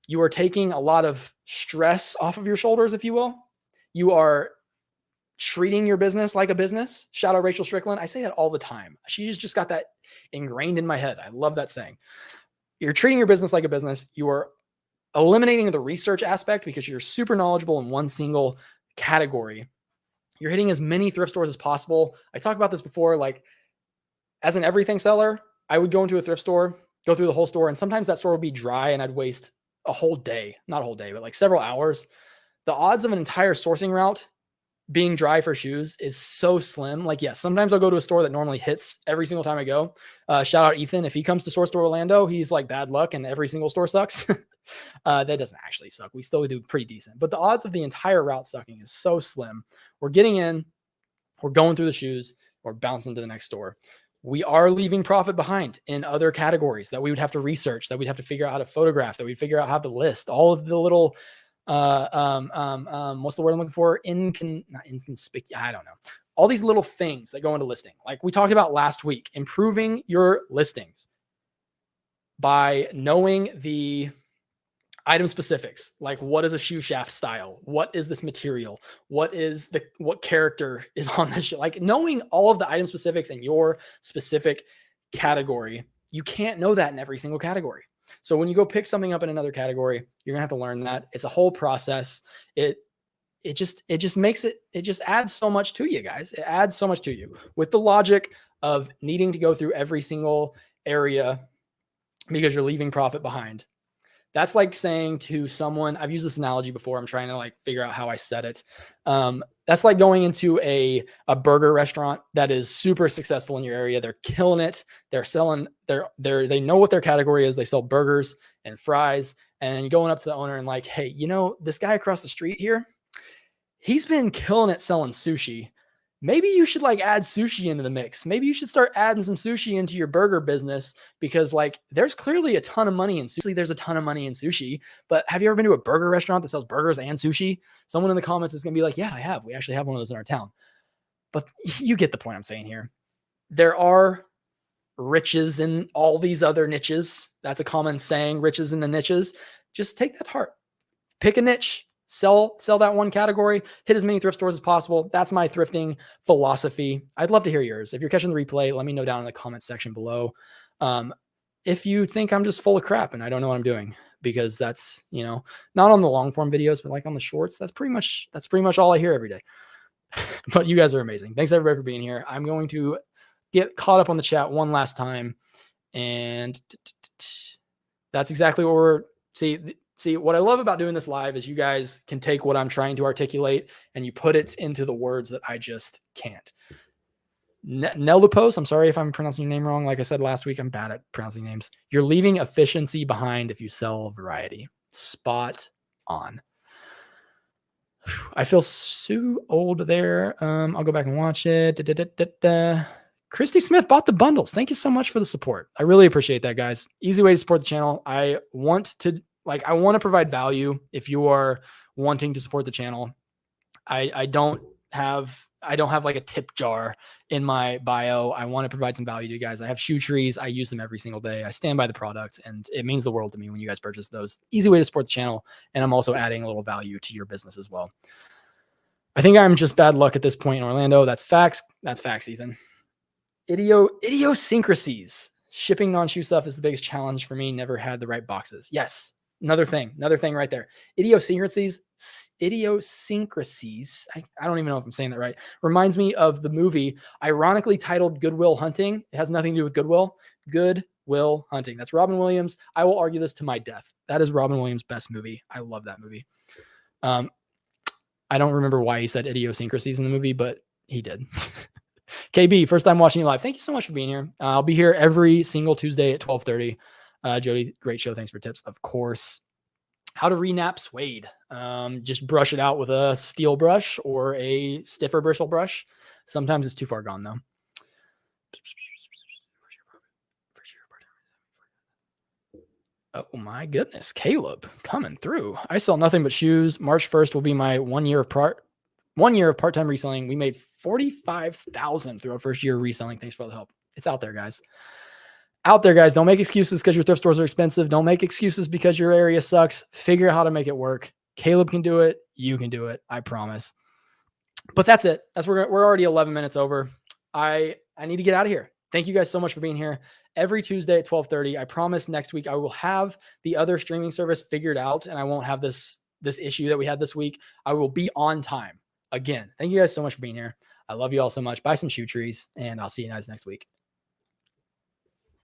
you are taking a lot of stress off of your shoulders, if you will. You are treating your business like a business. Shout out Rachel Strickland. I say that all the time. She's just got that ingrained in my head. I love that saying. You're treating your business like a business. You are eliminating the research aspect because you're super knowledgeable in one single category. You're hitting as many thrift stores as possible. I talked about this before. Like, as an everything seller, I would go into a thrift store, go through the whole store, and sometimes that store would be dry and I'd waste a whole day, not a whole day, but like several hours. The odds of an entire sourcing route being dry for shoes is so slim. Like, yes, sometimes I'll go to a store that normally hits every single time I go. Shout out Ethan. If he comes to Source Store Orlando, he's like bad luck and every single store sucks. That doesn't actually suck. We still do pretty decent, but the odds of the entire route sucking is so slim. We're getting in, we're going through the shoes, we're bouncing to the next store. We are leaving profit behind in other categories that we would have to research, that we'd have to figure out how to photograph, that we'd figure out how to list all of the little, what's the word I'm looking for? Not inconspicuous. I don't know. All these little things that go into listing. Like we talked about last week, improving your listings by knowing the item specifics, like what is a shoe shaft style? What is this material? What character is on this shoe? Like knowing all of the item specifics in your specific category, you can't know that in every single category. So when you go pick something up in another category, you're gonna have to learn that. It's a whole process. It just adds so much to you guys. It adds so much to you with the logic of needing to go through every single area because you're leaving profit behind. That's like saying to someone, I've used this analogy before. I'm trying to like figure out how I said it. That's like going into a burger restaurant that is super successful in your area. They're killing it. They're selling, they know what their category is. They sell burgers and fries, and going up to the owner and like, hey, this guy across the street here, he's been killing it selling sushi. Maybe you should like add sushi into the mix. Maybe you should start adding some sushi into your burger business because like there's clearly a ton of money in sushi. There's a ton of money in sushi, but have you ever been to a burger restaurant that sells burgers and sushi? Someone in the comments is going to be like, yeah, I have. We actually have one of those in our town. But you get the point I'm saying here. There are riches in all these other niches. That's a common saying, riches in the niches. Just take that to heart. Pick a niche. Sell that one category, hit as many thrift stores as possible. That's my thrifting philosophy. I'd love to hear yours. If you're catching the replay, let me know down in the comments section below. If you think I'm just full of crap and I don't know what I'm doing, because that's, not on the long form videos, but like on the shorts, that's pretty much all I hear every day. But you guys are amazing. Thanks everybody for being here. I'm going to get caught up on the chat one last time and That's exactly what we're see what I love about doing this live is you guys can take what I'm trying to articulate and you put it into the words that I just can't. Nelupos, I'm sorry if I'm pronouncing your name wrong. Like I said last week, I'm bad at pronouncing names. You're leaving efficiency behind if you sell variety. Spot on. I feel so old there. I'll go back and watch it. Christy Smith bought the bundles. Thank you so much for the support. I really appreciate that, guys. Easy way to support the channel. I want to provide value. If you are wanting to support the channel, I don't have like a tip jar in my bio. I want to provide some value to you guys. I have shoe trees. I use them every single day. I stand by the product and it means the world to me when you guys purchase those. Easy way to support the channel. And I'm also adding a little value to your business as well. I think I'm just bad luck at this point in Orlando. That's facts. That's facts, Ethan. Idiosyncrasies. Shipping non-shoe stuff is the biggest challenge for me. Never had the right boxes. Yes. Another thing right there. Idiosyncrasies. I don't even know if I'm saying that right. Reminds me of the movie, ironically titled Good Will Hunting. It has nothing to do with Goodwill. Good Will Hunting. That's Robin Williams. I will argue this to my death. That is Robin Williams' best movie. I love that movie. I don't remember why he said idiosyncrasies in the movie, but he did. KB, first time watching you live. Thank you so much for being here. I'll be here every single Tuesday at 12:30. Jody, great show. Thanks for tips. Of course. How to renap suede. Just brush it out with a steel brush or a stiffer bristle brush. Sometimes it's too far gone though. Oh my goodness. Caleb coming through. I sell nothing but shoes. March 1st will be my 1 year of part-time reselling. We made $45,000 through our first year of reselling. Thanks for all the help. It's out there, guys. Out there, guys. Don't make excuses because your thrift stores are expensive. Don't make excuses because your area sucks. Figure out how to make it work. Caleb can do it. You can do it. I promise. But that's it. We're already 11 minutes over. I need to get out of here. Thank you guys so much for being here. Every Tuesday at 12:30. I promise next week I will have the other streaming service figured out and I won't have this issue that we had this week. I will be on time again. Thank you guys so much for being here. I love you all so much. Buy some shoe trees and I'll see you guys next week.